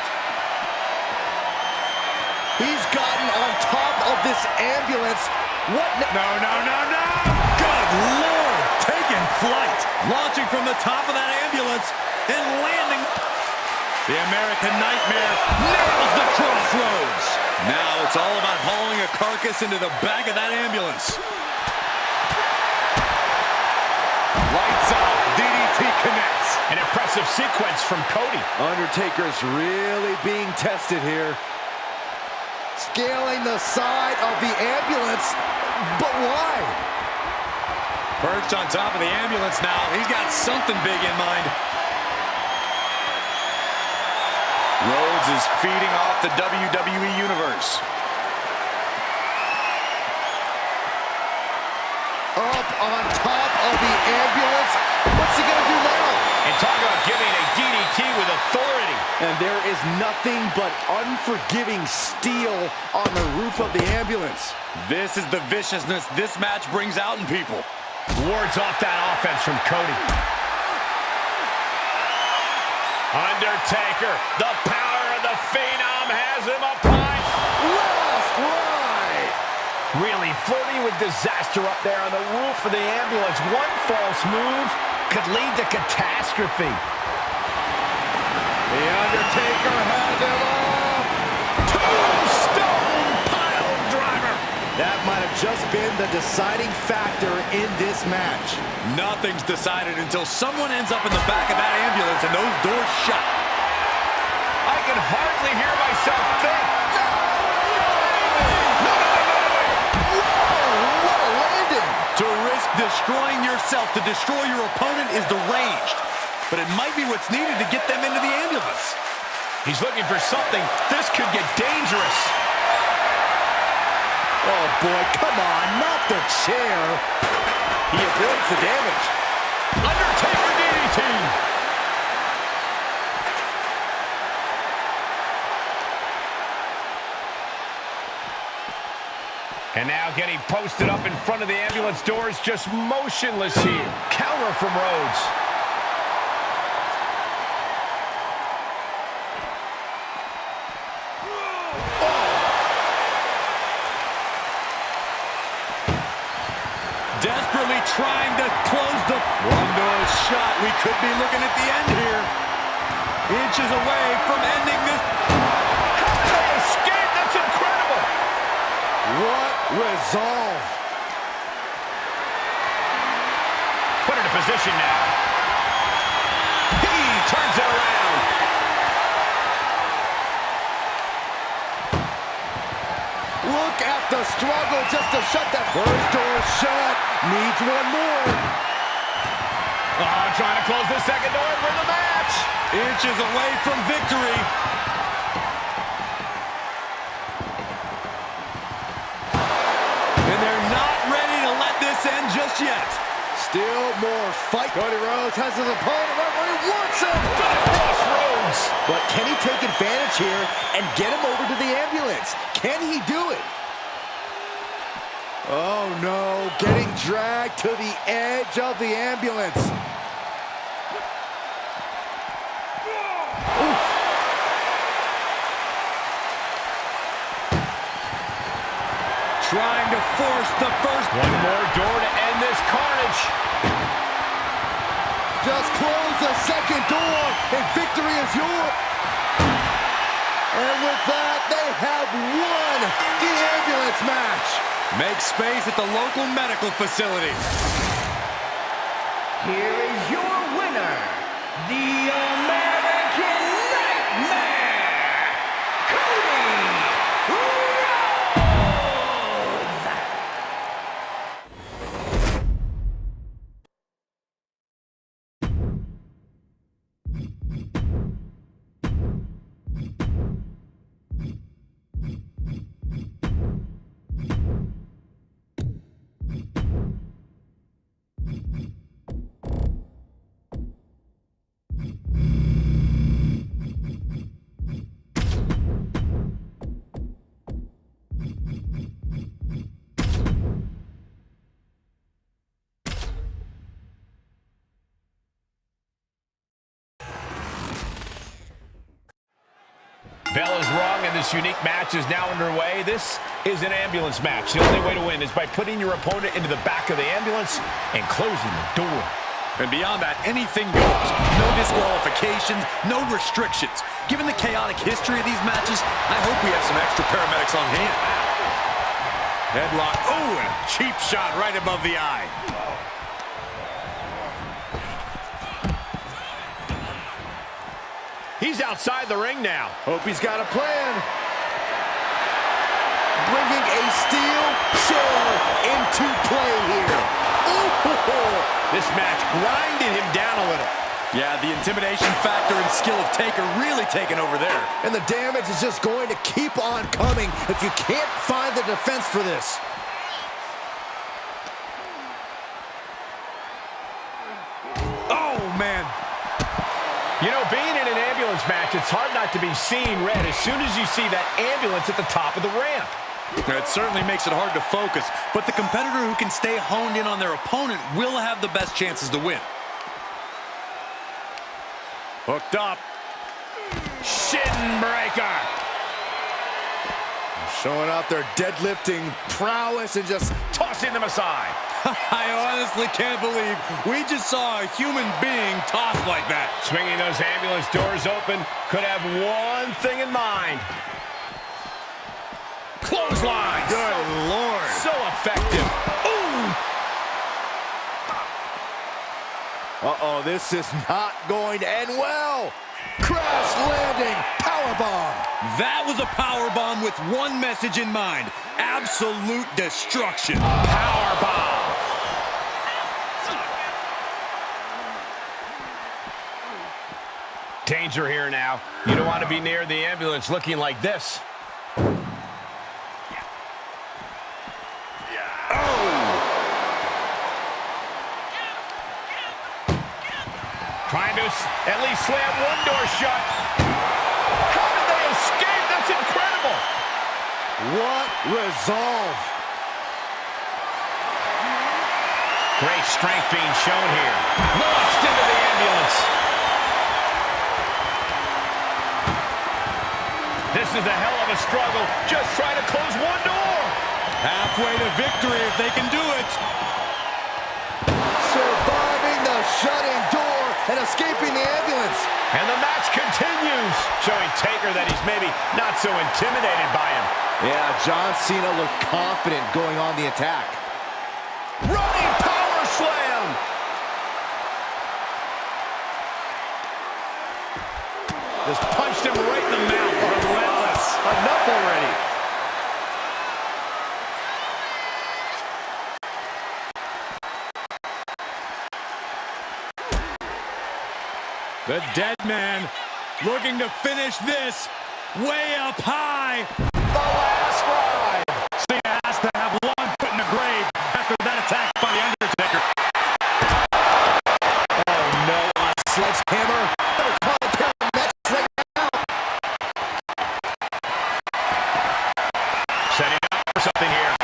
He's gotten on top of this ambulance. What? No, no, no, no. Good Lord. Taking flight. Launching from the top of that ambulance and landing. The American Nightmare nails the Crossroads. Now it's all about hauling a carcass into the back of that ambulance. Lights out. DDT connects. An impressive sequence from Cody. Undertaker's really being tested here. Scaling the side of the ambulance, but why? Perched on top of the ambulance now. He's got something big in mind. Rhodes is feeding off the WWE Universe. Up on top of the ambulance. What's he going to do now? And talk about giving a DDT with authority. And there is nothing but unforgiving steel on the roof of the ambulance. This is the viciousness this match brings out in people. Wards off that offense from Cody. Undertaker, the power of the Phenom has him upon. Last right. Really flirting with with disaster up there on the roof of the ambulance. One false move could lead to catastrophe. The Undertaker has it all. Tombstone pile driver. That might have just been the deciding factor in this match. Nothing's decided until someone ends up in the back of that ambulance and those doors shut. I can hardly hear myself think. What a landing! To risk destroying yourself to destroy your opponent is deranged. But it might be what's needed to get them into the ambulance. He's looking for something. This could get dangerous. Oh boy, come on, not the chair. He avoids the damage. Undertaker DDT. And now getting posted up in front of the ambulance doors, just motionless here. Counter from Rhodes. Desperately trying to close the one door shot. We could be looking at the end here. Inches away from ending this. How did they escape? That's incredible. What resolve. Put it in position now. He turns it around. Look at the struggle just to shut that first door shut. Needs one more. Oh, trying to close the second door and win the match. Inches away from victory. And they're not ready to let this end just yet. Still more fight. Cody Rhodes has his opponent right where he wants him. Crossroads. But can he take advantage here and get him over to the ambulance? Can he do it? Oh no, getting dragged to the edge of the ambulance. Oof. Trying to force the first. One more door to end this carnage. Just close the second door and victory is yours. And with that, they have won the ambulance match. Make space at the local medical facility. Here is your winner, the American Nightmare, Cody Rhodes! Bell is rung and this unique match is now underway. This is an ambulance match. The only way to win is by putting your opponent into the back of the ambulance and closing the door. And beyond that, anything goes. No disqualifications, no restrictions. Given the chaotic history of these matches, I hope we have some extra paramedics on hand. Headlock. Oh, and a cheap shot right above the eye. He's outside the ring now. Hope he's got a plan. Bringing a steel chair into play here. Ooh. This match grinded him down a little. Yeah, the intimidation factor and skill of Taker really taking over there. And the damage is just going to keep on coming if you can't find the defense for this. Oh, man. You know, being in an ambulance match, it's hard not to be seeing red as soon as you see that ambulance at the top of the ramp. It certainly makes it hard to focus, but the competitor who can stay honed in on their opponent will have the best chances to win. Hooked up. Shin breaker. Showing off their deadlifting prowess and just Tossing them aside. I honestly can't believe we just saw a human being tossed like that. Swinging those ambulance doors open, could have one thing in mind. Clothesline. Good Lord. So effective. Ooh. Uh-oh, this is not going to end well. Crash landing powerbomb. That was a powerbomb with one message in mind. Absolute destruction. Powerbomb. Danger here now. You don't want to be near the ambulance looking like this. Trying to at least slam one door shut. How did they escape? That's incredible. What resolve. Great strength being shown here. Launched into the ambulance. This is a hell of a struggle. Just trying to close one door. Halfway to victory if they can do it. Surviving the shutting door and escaping the ambulance. And the match continues, showing Taker that he's maybe not so intimidated by him. Yeah, John Cena looked confident going on the attack. Running power slam. Just punched him right in the mouth. Relentless. Enough already. The dead man looking to finish this way up high. The last ride. Cena has to have one foot in the grave after that attack by the Undertaker. Oh no, a sledgehammer. Better call a pair of Mets right now. Setting up for something here.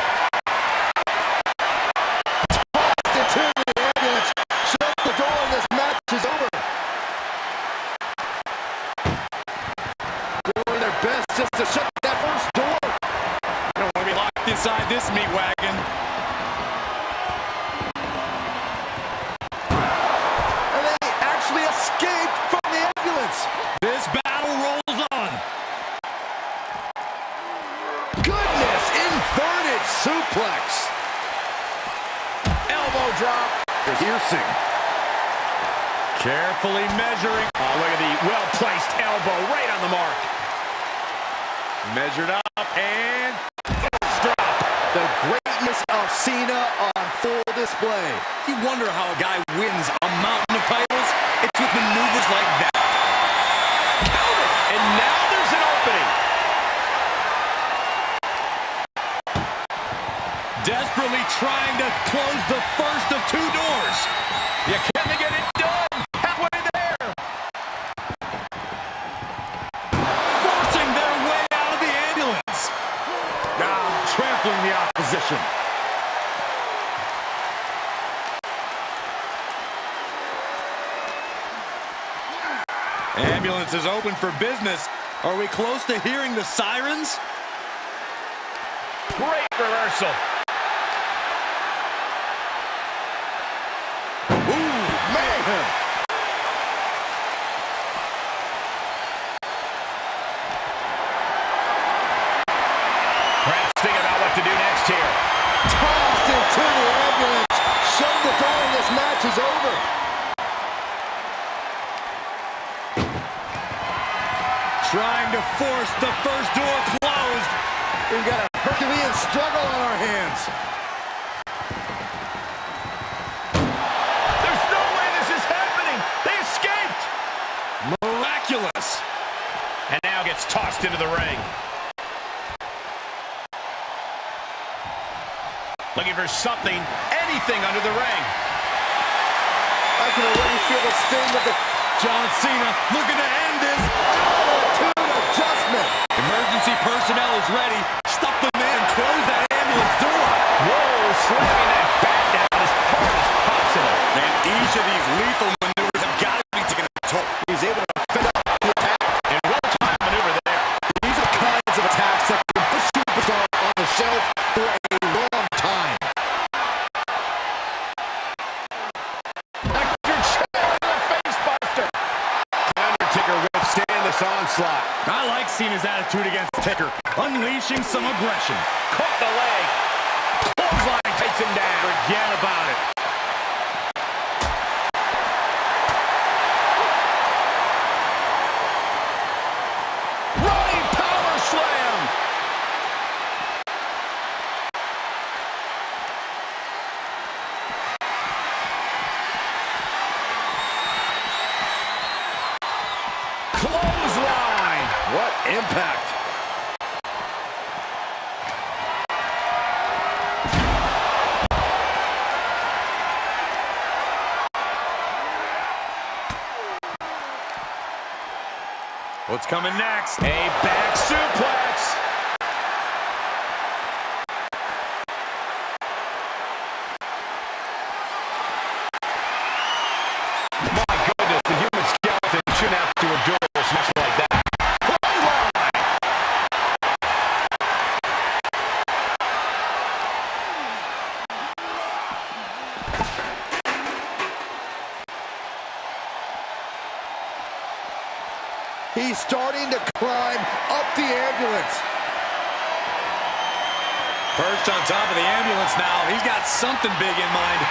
Tossed into the ambulance. Shut the door and this match is over. Doing their best just to shut that first door. Don't want to be locked inside this meat wagon. And they actually escaped from the ambulance. This battle rolls on. Goodness, inverted suplex. Elbow drop. Piercing. Carefully measuring. Oh, look at the well-placed elbow right on the mark. Measured up and Drop. The greatness of Cena on full display. you wonder how a guy wins a mountain of titles. It's with maneuvers like that. Counter. And now there's an opening. Desperately trying to close the first of two doors. Yeah, can they get it done? Halfway there. Forcing their way out of the ambulance. Trampling the opposition. Ambulance is open for business. Are we close to hearing the sirens? Great reversal. Man. Perhaps think about what to do next here. Tossed into the ambulance. Shut the door and this match is over. Trying to force the first door closed. We've got a Herculean struggle on our hands. There's no way this is happening. They escaped. Miraculous. And now gets tossed into the ring. Looking for something, anything under the ring. I can already feel the sting of the John Cena looking to end this. altitude adjustment. Emergency personnel is ready. Stop the man. Close that ambulance door. Whoa, slamming that back down as hard as possible. And each of these lethal maneuvers have got to be taken a toll. He's able to fend off the attack. And well-timed maneuver there. These are kinds of attacks that can push superstars onslaught. I like Cena's attitude against Taker, unleashing some aggression. Caught the leg. Clothesline takes him down. Forget about it. Running power slam. Clothesline. What impact. What's coming next? A back suplex. My goodness, the human skeleton shouldn't have to endure a smash like that. He's starting to climb up the ambulance. Perched on top of the ambulance now. He's got something big in mind.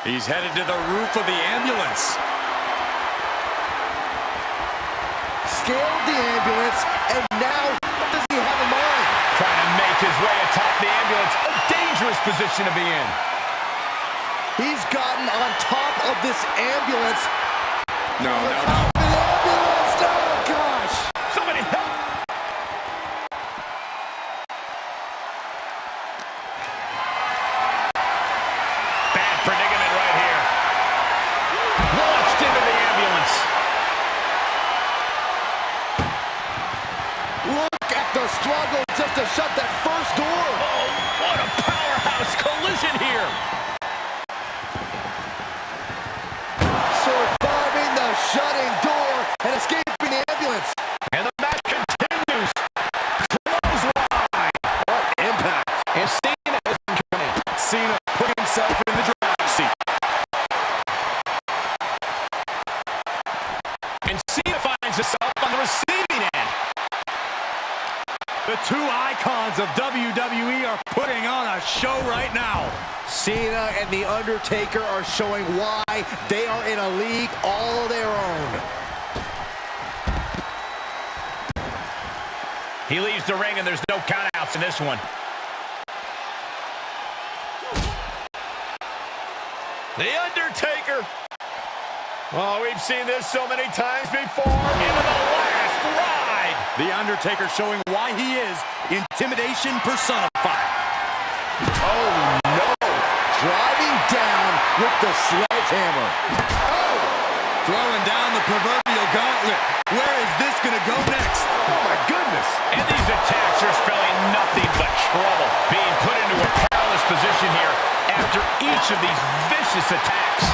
He's headed to the roof of the ambulance. Scaled the ambulance, and now what does he have in mind? Trying to make his way atop the ambulance. A dangerous position to be in. He's gotten on top of this ambulance. No. Top of the ambulance. Oh, gosh. Somebody help. Bad predicament right here. Launched into the ambulance. Look at the struggle just to shut that first door. Oh, what a powerhouse collision here. Surviving the shutting door and escaping the ambulance. And the match continues. Clothesline. What impact. And Cena is in command. Cena put himself in the driver's seat. And Cena finds himself on the receiving end. The two icons of WWE are putting on a show right now. Cena and The Undertaker are showing why they are in a league all their own. He leaves the ring and there's no countouts in this one. The Undertaker. Oh, we've seen this so many times before. Into the last ride. The Undertaker showing why he is intimidation personified. Oh, no. Driving down with the sledgehammer. Oh! Throwing down the proverbial gauntlet. Where is this going to go next? Oh, my goodness. And these attacks are spelling nothing but trouble. Being put into a perilous position here after each of these vicious attacks.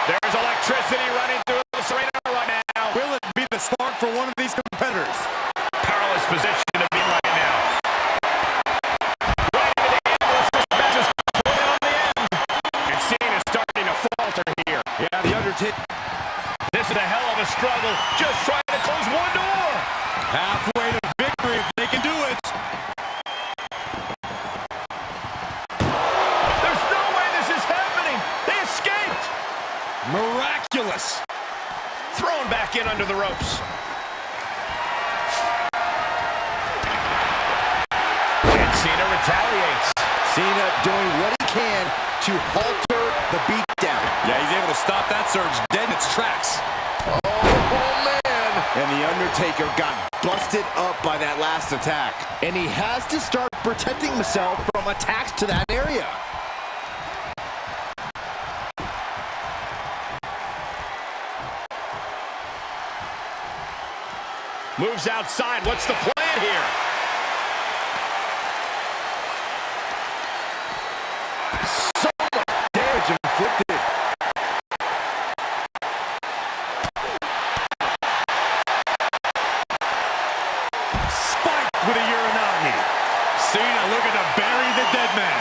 There's electricity running through the arena right now. Will it be the spark for one of these competitors? Perilous position to be right now. Right into the ambulance. This match is closing on the end. And Cena's starting to falter here. Yeah, the Undertaker This is a hell of a struggle. Just trying to close one door. halfway to victory if they can do it. There's no way this is happening. They escaped. Miraculous. Thrown back in under the ropes. And Cena retaliates. Cena doing what he can to halter the beatdown. Yeah, he's able to stop that surge dead in its tracks. Oh, man. And The Undertaker got busted up by that last attack. And he has to start protecting himself from attacks to that area. Moves outside. What's the plan here? So much damage inflicted. Spiked with a Uranagi. Cena looking to bury the dead man.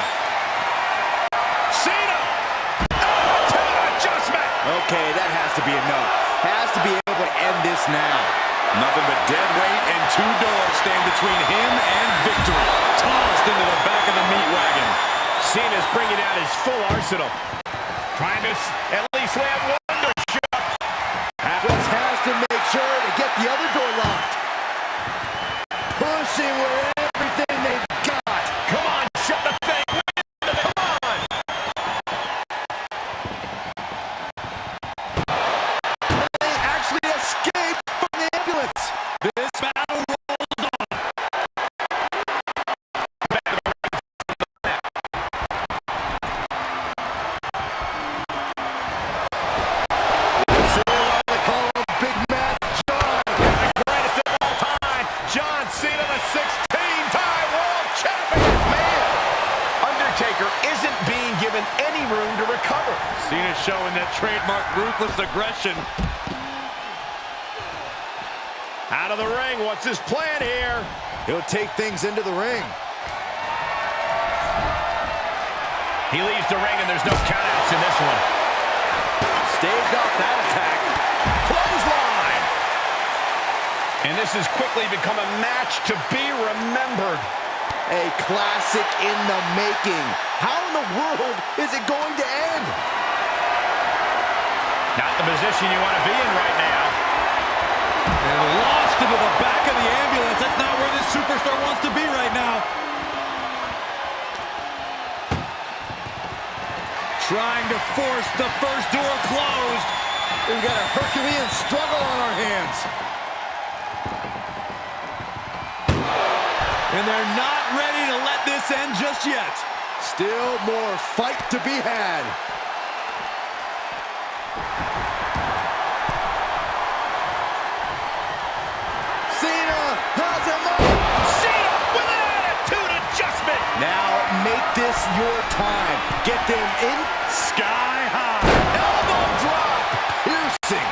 Okay, that has to be enough. Has to be able to end this now. Nothing but dead weight and two doors stand between him and victory. Tossed into the back of the meat wagon. Cena's bringing out his full arsenal. Trying to at least land one to shut. Just has to make sure to get the other door locked. Pushing with everything they've got. Come on, shut the thing. Come on. They actually escaped from the ambulance. This battle rolls on. They call him Big Mac John. The greatest of all time. John Cena, the 16-time world champion. Man, Undertaker isn't being given any room to recover. Cena showing that trademark ruthless aggression. Out of the ring, what's his plan here? He'll take things into the ring. He leaves the ring and there's no countouts in this one. Staved off that attack. Clothesline! And this has quickly become a match to be remembered. A classic in the making. How in the world is it going to end? Not the position you want to be in right now. And launched into the back of the ambulance. That's not where this superstar wants to be right now. Trying to force the first door closed. We've got a Herculean struggle on our hands. And they're not ready to let this end just yet. Still more fight to be had. Cena has him up. Cena with an attitude adjustment. Now make this your time. Get them in. Sky high. Elbow drop. Piercing.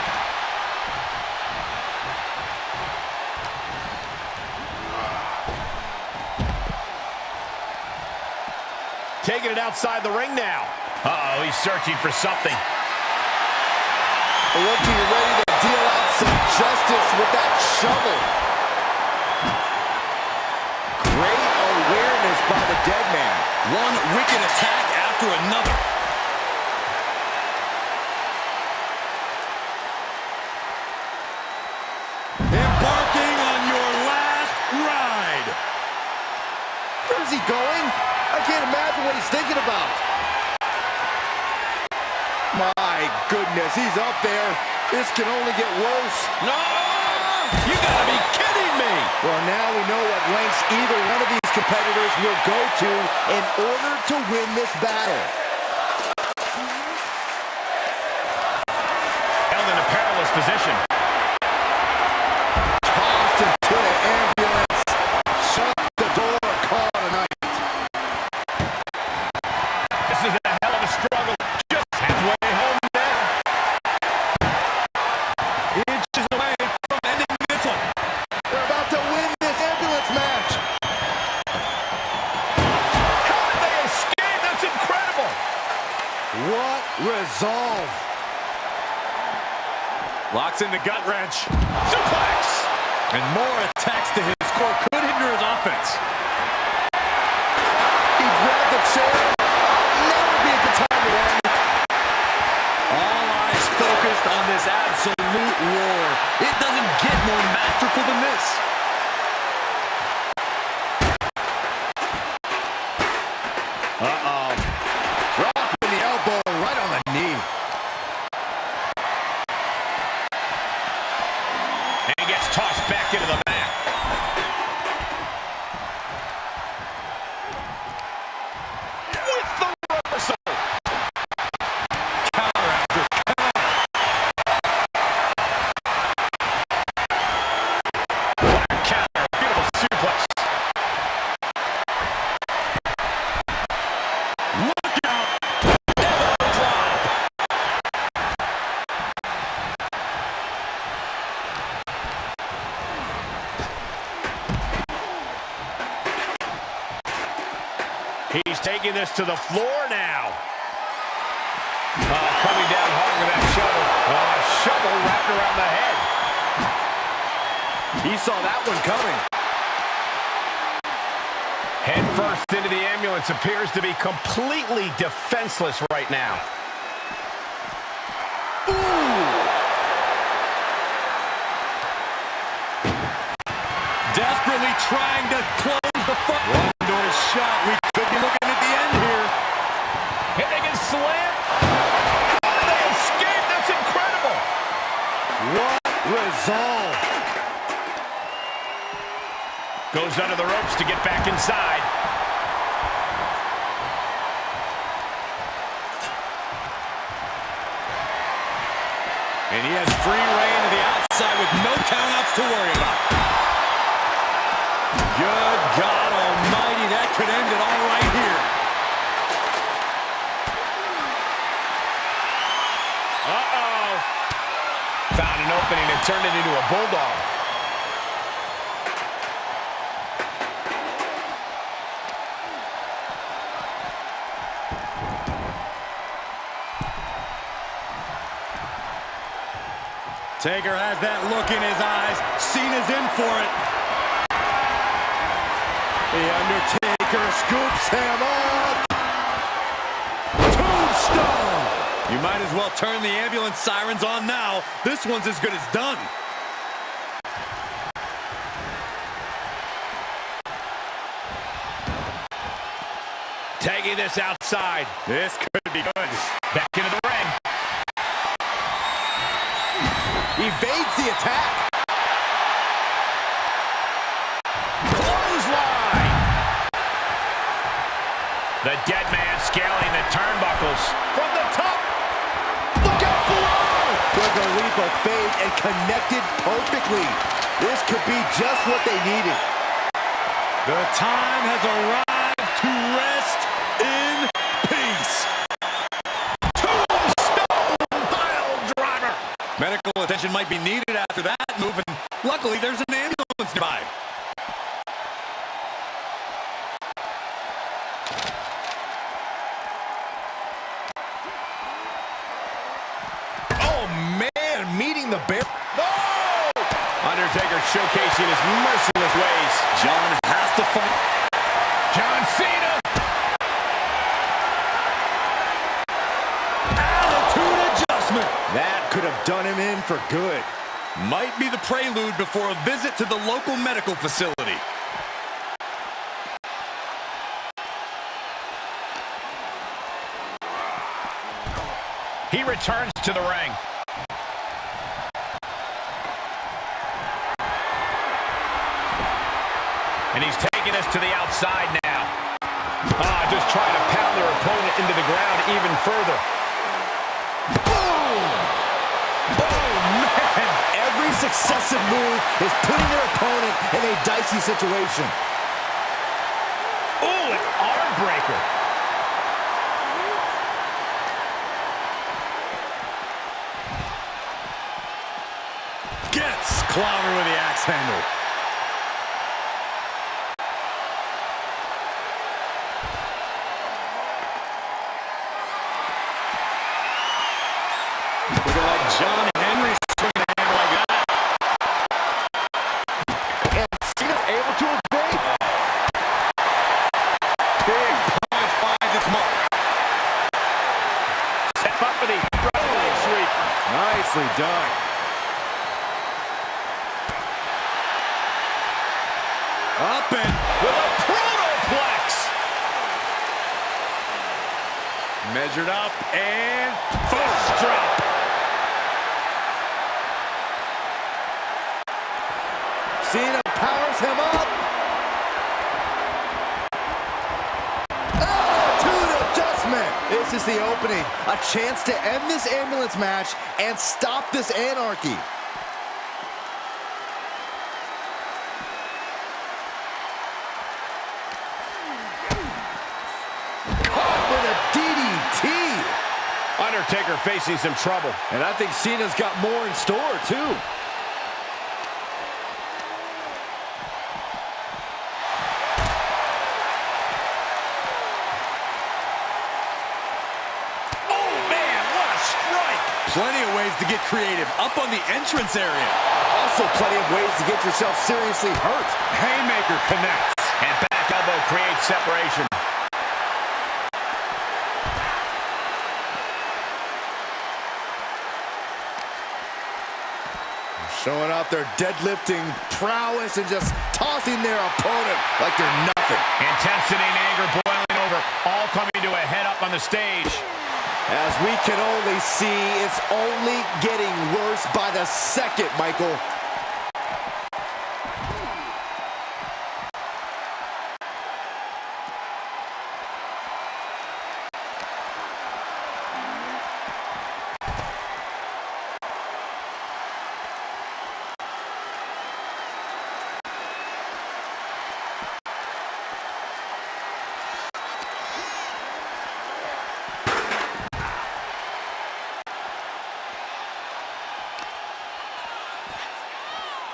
Taking it outside the ring now. Uh-oh, he's searching for something. Looking ready to deal out some justice with that shovel. Great awareness by the dead man. One wicked attack after another. Embarking on your last ride. Where's he going? I can't imagine what he's thinking about. My goodness, he's up there. This can only get worse. No! You gotta be kidding me! Well, now we know what lengths either one of these competitors will go to in order to win this battle. Held in a perilous position. Tossed into the ambulance. Shut the door, call it a night. This is a hell of a struggle. Just halfway home now. Inches away from ending this one. They're about to win this ambulance match. How did they escape? That's incredible. What resolve. Locks in the gut wrench. Suplex. And more attacks to his core could hinder his offense. He grabbed the chair. Now would be a good time to end. All eyes focused on this absolute war. It doesn't get more masterful than this. Uh-oh. Dropping the elbow right on the knee. And he gets tossed back into the mat. With the reversal. Counter after counter. What a counter. Beautiful suplex. Look out. Elbow drop. He's taking this to the floor now. Coming down hard with that shovel. elbow wrapped around the head. He saw that one coming. Head first into the ambulance, appears to be completely defenseless right now. Desperately trying to close the front. One door shot. We could be looking at the end here. Hitting and slam. How did they escape? That's incredible. What resolve. Goes under the ropes to get back inside. And he has free reign to the outside with no countouts to worry about. Good God almighty, that could end it all right here. Uh-oh. Found an opening and turned it into a bulldog. Taker has that look in his eyes. Cena's in for it. The Undertaker scoops him up. Tombstone. You might as well turn the ambulance sirens on now. This one's as good as done. Tagging this outside. This could be good. Back into the ring. Evades the attack. Clothesline. The dead man scaling the turnbuckles. From the top. Look out below. Took a leap of faith and connected perfectly. This could be just what they needed. The time has arrived to rest in peace. Tombstone pile driver. Medical attention might be needed after that move, and luckily there's an ambulance nearby. Oh, man, meeting the bear. No! Undertaker showcasing his merciless ways. John has to fight. John Cena. Attitude adjustment. That could have done him in for good. Might be the prelude before a visit to the local medical facility. He returns to the ring. And he's taking us to the outside now. Just trying to pound their opponent into the ground even further. Boom! Oh, man! Every successive move is putting their opponent in a dicey situation. Oh, an arm breaker. Gets clobbered with the axe handle. Looking like John Henry swinging a hand like that. And Cena's able to evade. Big punch finds its mark. Step up for the incredible sweep. Nicely done. Up and With a protoplex. measured up and First drop. Cena powers him up. Attitude adjustment. This is the opening. A chance to end this ambulance match and stop this anarchy. Caught with a DDT. Undertaker facing some trouble. And I think Cena's got more in store, too. Plenty of ways to get creative. Up on the entrance area. Also plenty of ways to get yourself seriously hurt. Haymaker connects. And back elbow creates separation. Showing off their deadlifting prowess and just tossing their opponent like they're nothing. Intensity and anger boiling over, all coming to a head up on the stage. As we can only see, it's only getting worse by the second, Michael.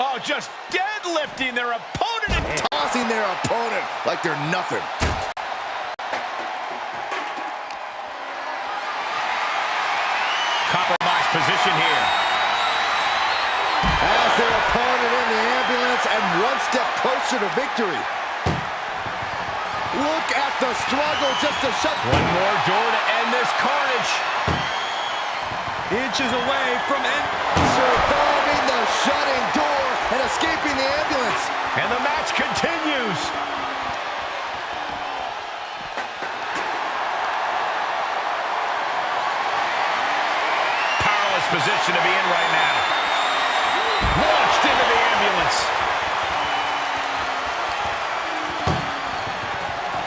Oh, just deadlifting their opponent and tossing their opponent like they're nothing. Compromised position here. As their opponent in the ambulance and one step closer to victory. Look at the struggle just to shut. One more door to end this carnage. Inches away from surviving the shutting door and escaping the ambulance. And the match continues. Powerless position to be in right now. Launched into the ambulance.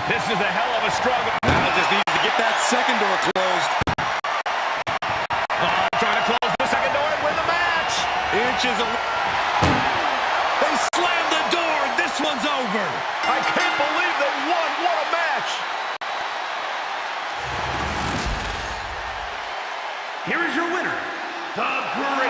This is a hell of a struggle. Now just needs to get that second door closed. Trying to close the second door and win the match. Inches away. They slammed the door. This one's over. I can't believe they won. What a match. Here is your winner,